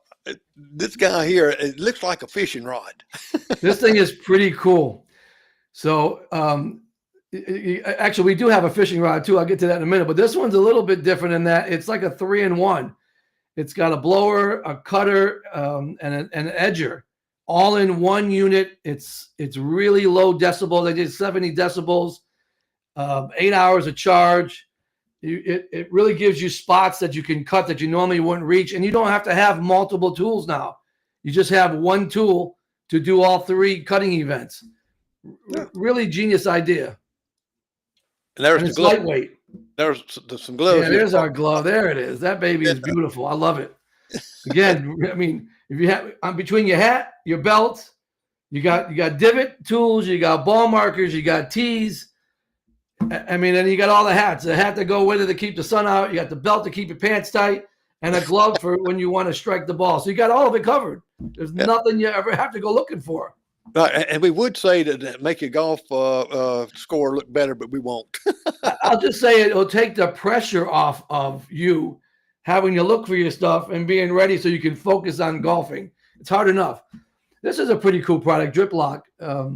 this guy here, it looks like a fishing rod. This thing is pretty cool. So, actually, we do have a fishing rod too. I'll get to that in a minute. But this one's a little bit different in that it's like a 3-in-1. It's got a blower, a cutter, and an edger, all in one unit. It's really low decibel. They did 70 decibels. 8 hours of charge. It really gives you spots that you can cut that you normally wouldn't reach, and you don't have to have multiple tools now. You just have one tool to do all 3 cutting events. Really genius idea. And there's it's lightweight. There's some gloves. Yeah, there's our glove. There it is. That baby is beautiful. I love it. Again, I mean, if you have between your hat, your belt, you got divot tools, you got ball markers, you got tees. I mean, and you got all the hats. The hat to go with it to keep the sun out. You got the belt to keep your pants tight, and a glove for when you want to strike the ball. So you got all of it covered. There's nothing you ever have to go looking for. Right, and we would say that make your golf score look better, but we won't. I'll just say it'll take the pressure off of you having to look for your stuff and being ready so you can focus on golfing. It's hard enough. This is a pretty cool product, Drip Lock. A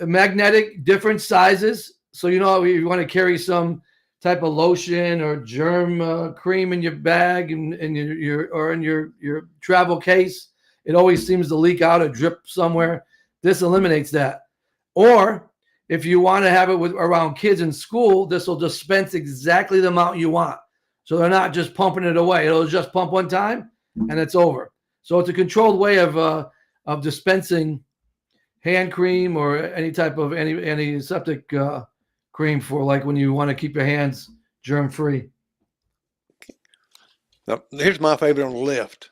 magnetic, different sizes. So, if you want to carry some type of lotion or germ cream in your bag and in your travel case, it always seems to leak out or drip somewhere. This eliminates that. Or if you want to have it around kids in school, this will dispense exactly the amount you want. So they're not just pumping it away. It'll just pump one time and it's over. So it's a controlled way of dispensing hand cream or any type of antiseptic cream for like when you want to keep your hands germ free. Now, here's my favorite on the left.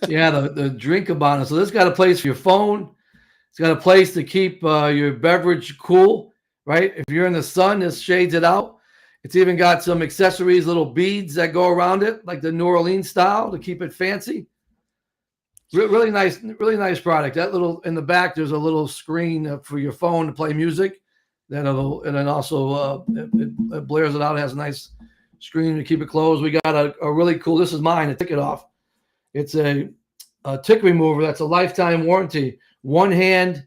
Yeah, the Drinkabana. So this got a place for your phone. It's got a place to keep your beverage cool, right? If you're in the sun, this shades it out. It's even got some accessories, little beads that go around it, like the New Orleans style to keep it fancy. Really nice product. That little in the back, there's a little screen for your phone to play music. And then also it blares it out. It has a nice screen to keep it closed. We got a really cool. This is mine. A Tick It Off. It's a tick remover. That's a lifetime warranty. One hand,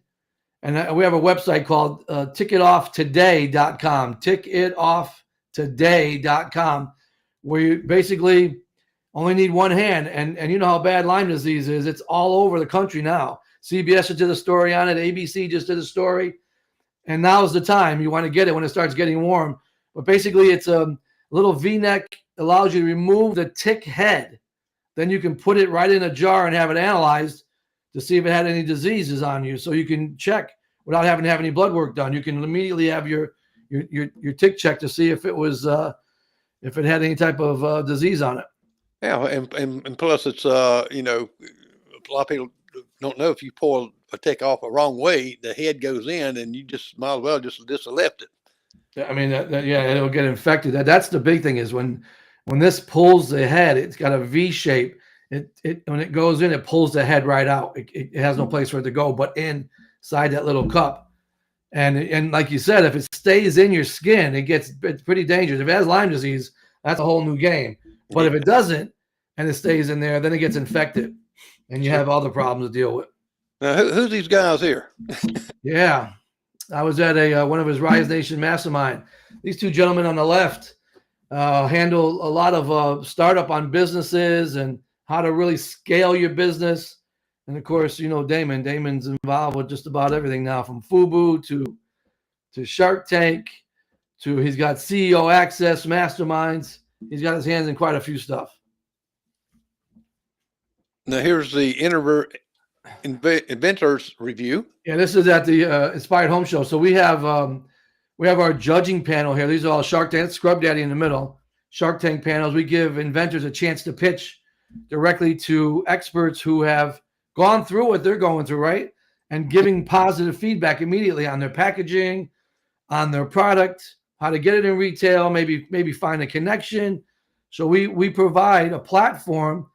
and we have a website called tickitofftoday.com. Tickitofftoday.com, where you basically only need one hand. And you know how bad Lyme disease is. It's all over the country now. CBS just did a story on it. ABC just did a story. And now's the time. You want to get it when it starts getting warm. But basically, it's a little V-neck, allows you to remove the tick head. Then you can put it right in a jar and have it analyzed to see if it had any diseases on you. So you can check without having to have any blood work done. You can immediately have your tick check to see if it was if it had any type of disease on it. Yeah, and plus it's a lot of people don't know if you pull a tick off a wrong way, the head goes in, and you just might as well just left it. I mean, it'll get infected. That's the big thing is when this pulls the head, it's got a V shape. It when it goes in, it pulls the head right out. It has no place for it to go, but inside that little cup. And like you said, if it stays in your skin, it's pretty dangerous. If it has Lyme disease, that's a whole new game. But if it doesn't, and it stays in there, then it gets infected, and you have other problems to deal with. Now, who's these guys here? Yeah, I was at a one of his Rise Nation mastermind. These two gentlemen on the left handle a lot of startup on businesses and how to really scale your business. And of course, you know Daymond. Daymond's involved with just about everything now, from FUBU to Shark Tank to he's got CEO Access masterminds. He's got his hands in quite a few stuff. Now, here's the inventors review. Yeah, this is at the Inspired Home Show. So we have our judging panel here. These are all Shark Tank, Scrub Daddy in the middle. Shark Tank panels. We give inventors a chance to pitch directly to experts who have gone through what they're going through, right? And giving positive feedback immediately on their packaging, on their product, how to get it in retail, maybe find a connection. So we provide a platform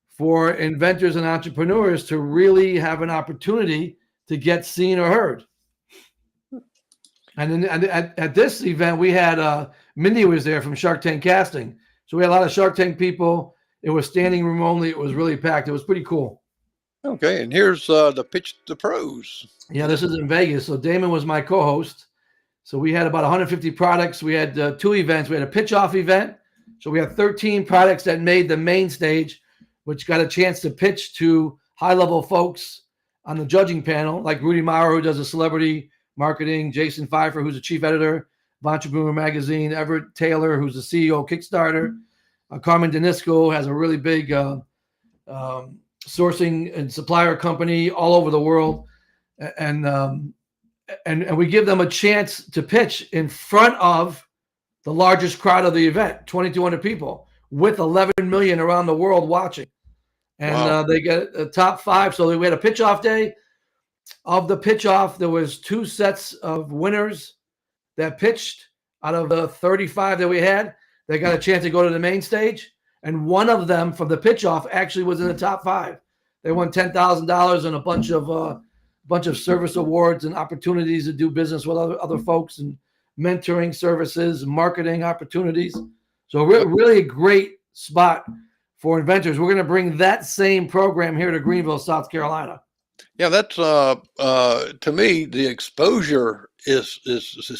for inventors and entrepreneurs to really have an opportunity to get seen or heard. And then at this event, we had Mindy was there from Shark Tank Casting. So we had a lot of Shark Tank people. It was standing room only. It was really packed. It was pretty cool. Okay, and here's the pitch to pros. Yeah, this is in Vegas. So Daymond was my co-host. So we had about 150 products. We had two events. We had a pitch-off event. So we had 13 products that made the main stage, which got a chance to pitch to high-level folks on the judging panel, like Rudy Maurer, who does the celebrity marketing, Jason Pfeiffer, who's the chief editor of Entrepreneur Magazine, Everett Taylor, who's the CEO of Kickstarter, Carmen Danisco has a really big sourcing and supplier company all over the world, and we give them a chance to pitch in front of the largest crowd of the event, 2,200 people, with 11 million around the world watching. And wow. They get a top 5. So we had a pitch off day. Of the pitch off, there was 2 sets of winners that pitched out of the 35 that we had. They got a chance to go to the main stage. And one of them from the pitch off actually was in the top 5. They won $10,000 and a bunch of service awards and opportunities to do business with other folks and mentoring services and marketing opportunities. So really a great spot for inventors. We're going to bring that same program here to Greenville, South Carolina. Yeah, that's to me, the exposure is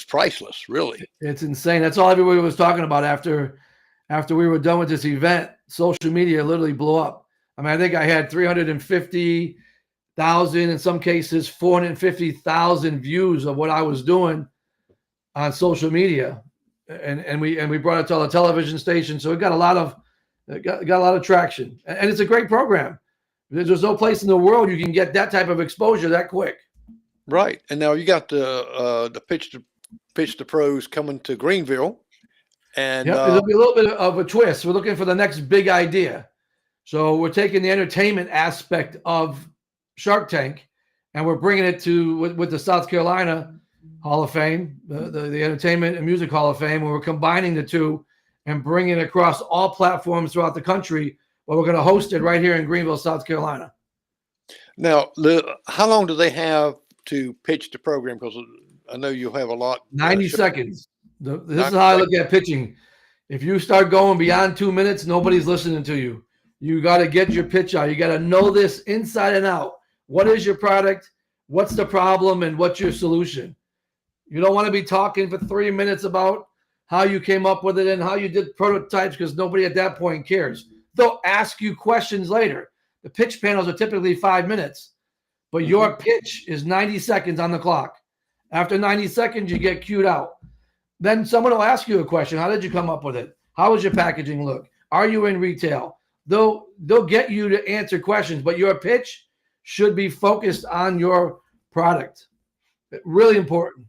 priceless, really. It's insane. That's all everybody was talking about after we were done with this event. Social media literally blew up. I mean, I think I had 350,000, in some cases 450,000 views of what I was doing on social media, and we brought it to all the television stations. So it got a lot of traction, and it's a great program. There's no place in the world you can get that type of exposure that quick. Right. And now you got the pitch to pros coming to Greenville, and it'll be a little bit of a twist. We're looking for the next big idea. So we're taking the entertainment aspect of Shark Tank, and we're bringing it to with the South Carolina Hall of Fame, the Entertainment and Music Hall of Fame, where we're combining the two and bringing it across all platforms throughout the country. But we're going to host it right here in Greenville, South Carolina. Now, how long do they have to pitch the program? Because I know you'll have a lot. 90 seconds. This is how I look at pitching. If you start going beyond 2 minutes, nobody's listening to you. You got to get your pitch out. You got to know this inside and out. What is your product? What's the problem? And what's your solution? You don't want to be talking for 3 minutes about how you came up with it and how you did prototypes, because nobody at that point cares. They'll ask you questions later. The pitch panels are typically 5 minutes, but your pitch is 90 seconds on the clock. After 90 seconds, you get queued out. Then someone will ask you a question. How did you come up with it? How does your packaging look? Are you in retail? They'll get you to answer questions, but your pitch should be focused on your product. Really important.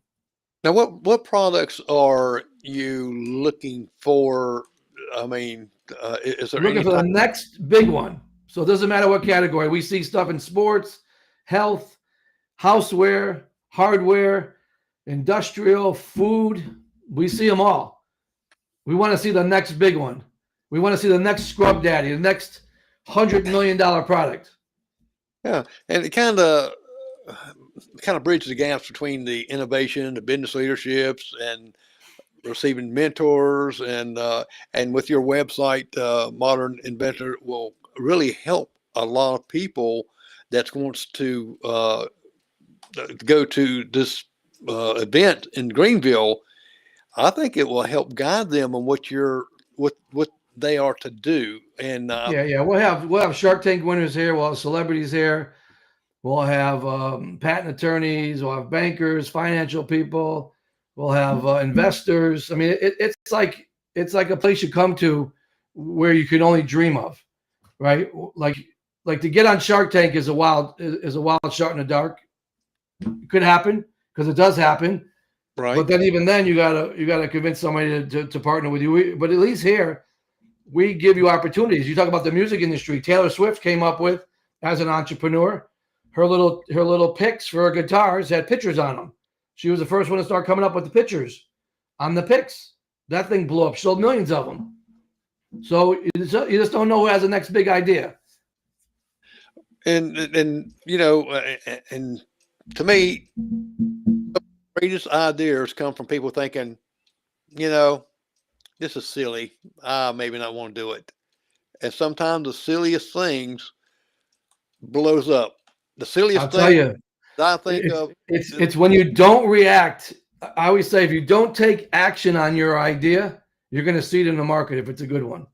Now, what products are you looking for? I mean, is there looking for the next big one? So it doesn't matter what category. We see stuff in sports, health, houseware, hardware, industrial, food. We see them all. We want to see the next big one. We want to see the next Scrub Daddy, the next $100 million product. Yeah, and it kind of bridges the gaps between the innovation, the business leaderships, and receiving mentors, and with your website, Modern Inventor will really help a lot of people that wants to go to this event in Greenville, I think it will help guide them on what they are to do. And Yeah. We'll have Shark Tank winners here. We'll have celebrities here. We'll have patent attorneys. We'll have bankers, financial people. We'll have investors. I mean, it's like a place you come to where you can only dream of, right? Like to get on Shark Tank is a wild shot in the dark. It could happen because it does happen, right. But then even then you gotta convince somebody to partner with you. But at least here we give you opportunities. You talk about the music industry. Taylor Swift came up with, as an entrepreneur, her little picks for her guitars had pictures on them. She was the first one to start coming up with the pictures on the picks. That thing blew up. She sold millions of them. So you just don't know who has the next big idea. And and to me, the greatest ideas come from people thinking, this is silly. Maybe not want to do it. And sometimes the silliest things blows up. The silliest I'll tell you, I think of. It's when you don't react. I always say, if you don't take action on your idea, you're going to see it in the market if it's a good one,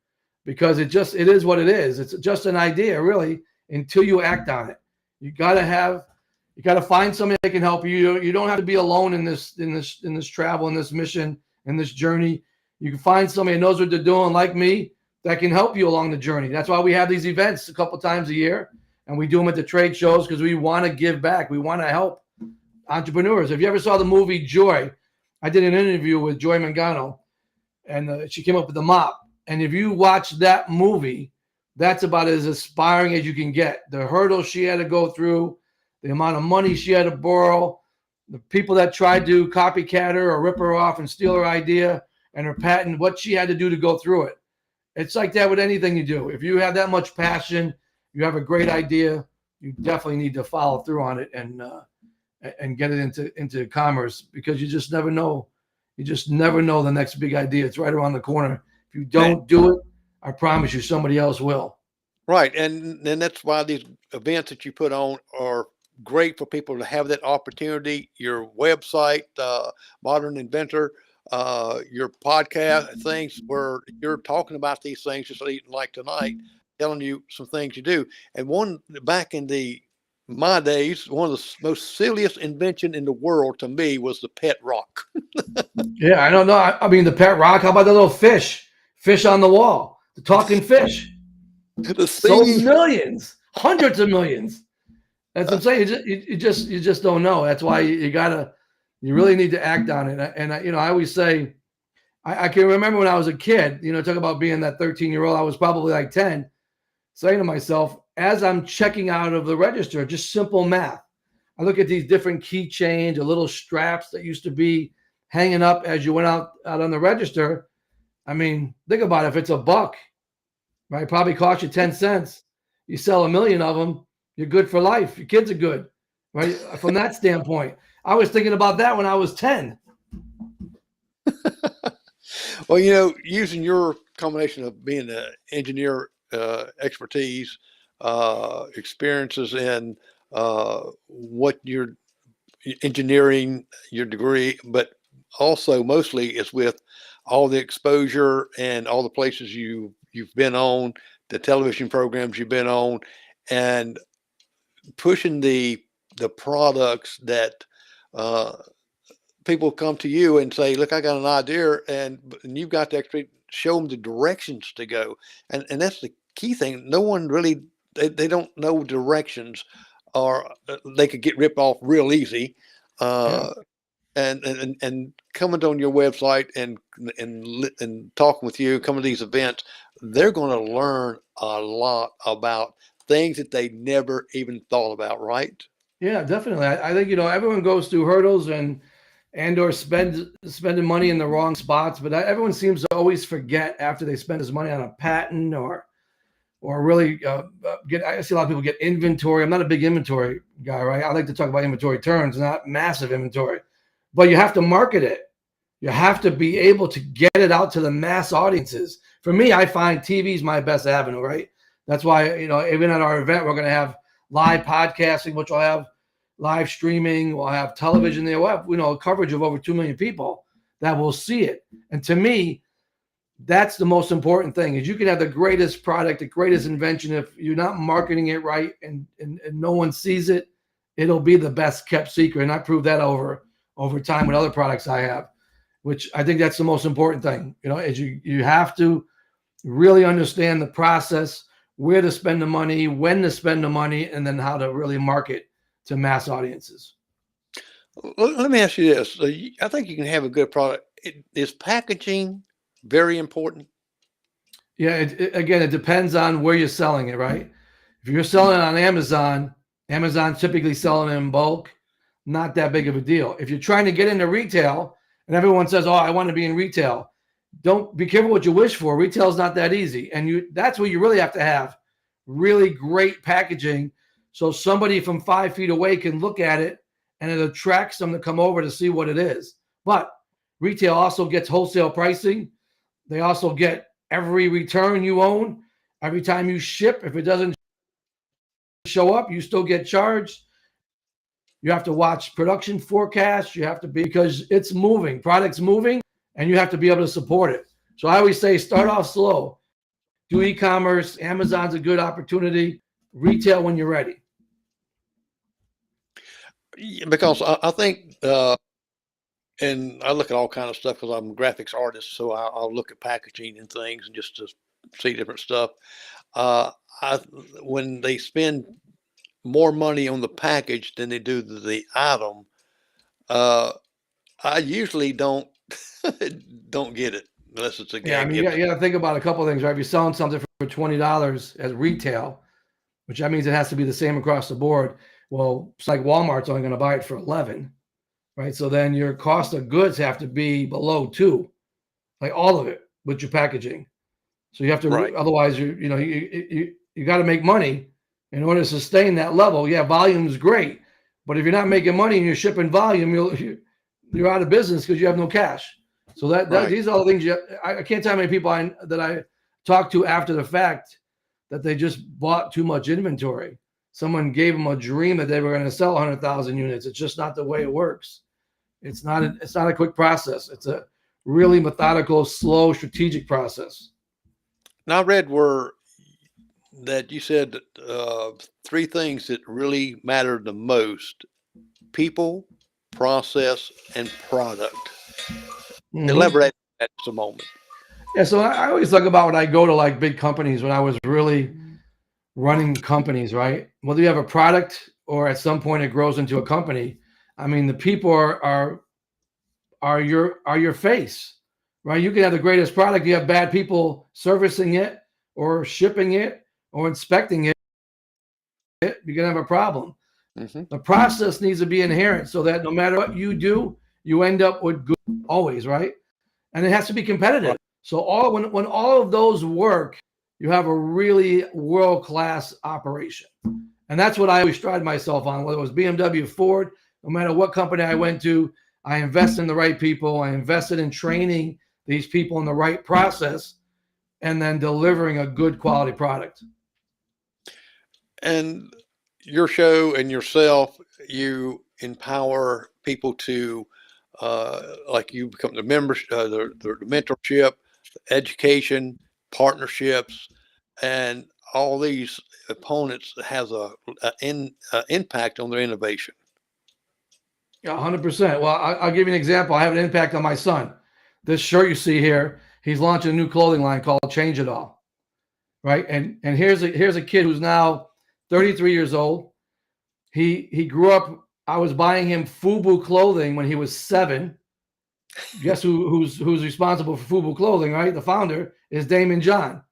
because it is what it is. It's just an idea, really, until you act on it. You got to find somebody that can help you. You don't have to be alone in this travel, in this mission, in this journey. You can find somebody that knows what they're doing, like me, that can help you along the journey. That's why we have these events a couple times a year, and we do them at the trade shows, because we want to give back. We want to help entrepreneurs. If you ever saw the movie Joy, I did an interview with Joy Mangano, and she came up with the mop. And if you watch that movie, that's about as aspiring as you can get. The hurdles she had to go through, the amount of money she had to borrow, the people that tried to copycat her or rip her off and steal her idea and her patent, what she had to do to go through it. It's like that with anything you do. If you have that much passion, you have a great idea, you definitely need to follow through on it and get it into commerce, because you just never know. You just never know the next big idea. It's right around the corner. If you don't do it, I promise you somebody else will. Right. And that's why these events that you put on are great for people to have that opportunity. Your website, Modern Inventor, your podcast, things where you're talking about these things, just like tonight, telling you some things you do. And one back in my days, one of the most silliest invention in the world to me was the pet rock. Yeah, I don't know. I mean, the pet rock. How about the little fish on the wall? The talking fish. Sold millions, hundreds of millions. That's what I'm saying. You just don't know. That's why you really need to act on it. And I always say, I can remember when I was a kid. Talk about being that 13-year-old. I was probably like 10, saying to myself, as I'm checking out of the register, just simple math. I look at these different keychains or little straps that used to be hanging up as you went out on the register. I mean, think about it. If it's $1, right, probably cost you 10 cents. You sell 1 million of them, you're good for life. Your kids are good, right? From that standpoint, I was thinking about that when I was 10. Well, using your combination of being an engineer, expertise, experiences in what you're engineering, your degree, but also mostly is with all the exposure and all the places you've been on, the television programs you've been on, and pushing the products that people come to you and say, look, I got an idea, and you've got to actually show them the directions to go. And that's the key thing. No one really, they don't know directions, or they could get ripped off real easy. And coming on your website and talking with you, coming to these events, they're going to learn a lot about things that they never even thought about, right? Yeah, definitely. I think, everyone goes through hurdles or spending money in the wrong spots, but everyone seems to always forget after they spend his money on a patent or really I see a lot of people get inventory. I'm not a big inventory guy, right? I like to talk about inventory turns, not massive inventory, but you have to market it. You have to be able to get it out to the mass audiences. For me, I find TV is my best avenue, right? That's why, even at our event, we're going to have live podcasting, which will have live streaming, we'll have television there, we'll have, a coverage of over 2 million people that will see it. And to me, that's the most important thing, is you can have the greatest product, the greatest invention. If you're not marketing it right and no one sees it, it'll be the best kept secret. And I proved that over time with other products I have, which I think that's the most important thing, is you have to really understand the process, where to spend the money, when to spend the money, and then how to really market to mass audiences. Let me ask you this. I think you can have a good product. Is packaging very important? Yeah, again, it depends on where you're selling it, right? If you're selling it on Amazon's typically selling it in bulk, not that big of a deal. If you're trying to get into retail and everyone says, oh, I want to be in retail, don't be careful what you wish for. Retail is not that easy. And that's where you really have to have really great packaging, so somebody from 5 feet away can look at it and it attracts them to come over to see what it is. But retail also gets wholesale pricing. They also get every return you own. Every time you ship, if it doesn't show up, you still get charged. You have to watch production forecasts. You have to because it's moving, product's moving, and you have to be able to support it. So I always say, start off slow. Do e-commerce. Amazon's a good opportunity. Retail when you're ready. Because I think, and I look at all kind of stuff because I'm a graphics artist, so I'll look at packaging and things and just to see different stuff. When they spend more money on the package than they do the item, I usually don't get it unless it's a Yeah, I mean, you got to think about a couple of things, right? If you're selling something for $20 at retail, which that means it has to be the same across the board. Well, it's like Walmart's only going to buy it for 11, right? So then your cost of goods have to be below 2, like all of it with your packaging. So you have to, right. Otherwise you got to make money in order to sustain that level. Yeah, volume is great, but if you're not making money and you're shipping volume, you're out of business because you have no cash. So that these are the things I can't tell how many people that I talked to after the fact that they just bought too much inventory. Someone gave them a dream that they were going to sell 100,000 units. It's just not the way it works. It's not a quick process. It's a really methodical, slow, strategic process. Now I read that you said that 3 things that really matter the most: people, process, and product. Mm-hmm. Elaborate on that just a moment. Yeah, so I always talk about when I go to like big companies, when I was really running companies, right? Whether you have a product or at some point it grows into a company, I mean, the people are your face, right? You can have the greatest product, you have bad people servicing it or shipping it or inspecting it, you're gonna have a problem. Mm-hmm. The process needs to be inherent so that no matter what you do, you end up with good always, right? And it has to be competitive. Right. So when all of those work, you have a really world-class operation. And that's what I always stride myself on, whether it was BMW, Ford, no matter what company I went to, I invested in the right people. I invested in training these people in the right process and then delivering a good quality product. And your show and yourself, you empower people to, like you become the members, the mentorship, education, partnerships, and all these opponents has an impact on their innovation. Yeah, 100%. Well, I'll give you an example. I have an impact on my son. This shirt you see here, he's launching a new clothing line called Change It All, right? And here's a kid who's now 33 years old. He grew up. I was buying him FUBU clothing when he was 7. Guess who's responsible for FUBU clothing, right? The founder is Daymond John.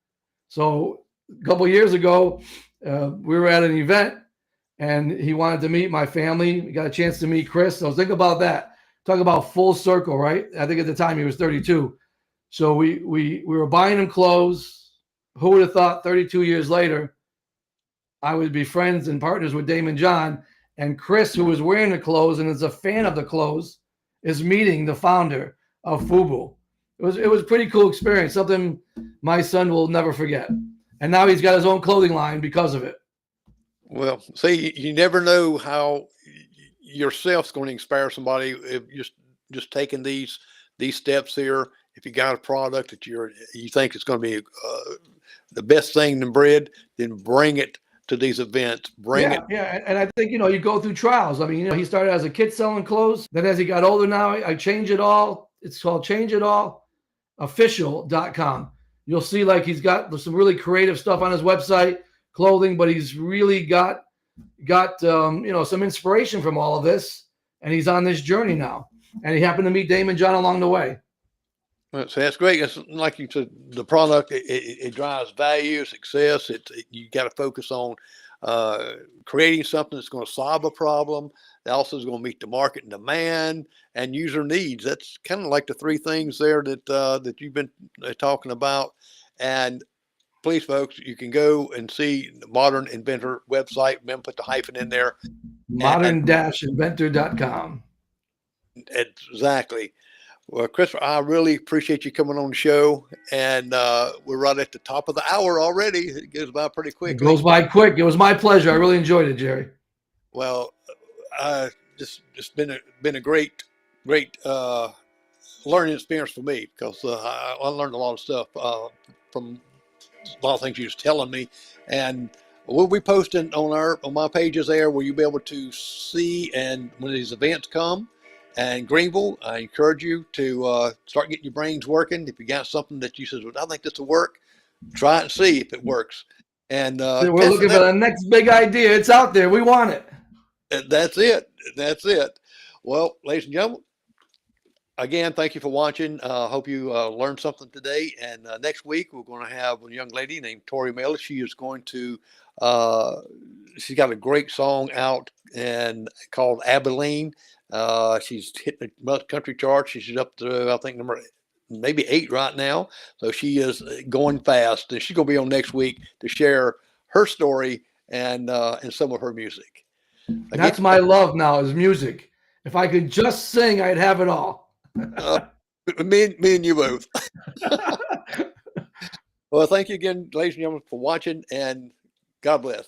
So a couple of years ago, we were at an event and he wanted to meet my family. We got a chance to meet Chris. So think about that. Talk about full circle, right? I think at the time he was 32. So we were buying him clothes. Who would have thought 32 years later, I would be friends and partners with Daymond John, and Chris, who was wearing the clothes and is a fan of the clothes, is meeting the founder of FUBU. It was a pretty cool experience, something my son will never forget. And now he's got his own clothing line because of it. Well, see, you never know how yourself's going to inspire somebody if just taking these steps here. If you got a product that you think is going to be the best thing in bread, then bring it to these events. Bring Yeah, it. yeah, and I think you go through trials. I mean, he started as a kid selling clothes. Then as he got older, now I change it all. It's called Change It All Official.com. You'll see like he's got some really creative stuff on his website, clothing, but he's really got some inspiration from all of this, and he's on this journey now. And he happened to meet Daymond John along the way. Well, so that's great. It's like you said, the product it drives value, success. You got to focus on creating something that's going to solve a problem. That also is going to meet the market demand and user needs. That's kind of like the three things there that you've been talking about. And please, folks, you can go and see the Modern Inventor website. Remember, put the hyphen in there. Modern-inventor.com. Exactly. Well, Christopher, I really appreciate you coming on the show, and we're right at the top of the hour already. It goes by pretty It quickly. goes by quick. It was my pleasure. I really enjoyed it, Jerry. Well, just been a great learning experience for me because I learned a lot of stuff from a lot of things you was telling me, and we'll be posting on my pages there where you'll be able to see and when these events come. And Greenville, I encourage you to start getting your brains working. If you got something that you says, well, I think this will work, try it and see if it works. And So we're looking for the next big idea. It's out there. We want it. That's it. That's it. Well, ladies and gentlemen, again, thank you for watching. Hope you learned something today. And next week, we're going to have a young lady named Tori Miller. She is going to, she's got a great song out and called Abilene. She's hitting the country charts. She's up to, I think, maybe 8 right now. So she is going fast. And she's going to be on next week to share her story and some of her music. Again, that's my love now is music. If I could just sing, I'd have it all. Me and you both. Well, thank you again, ladies and gentlemen, for watching, and God bless.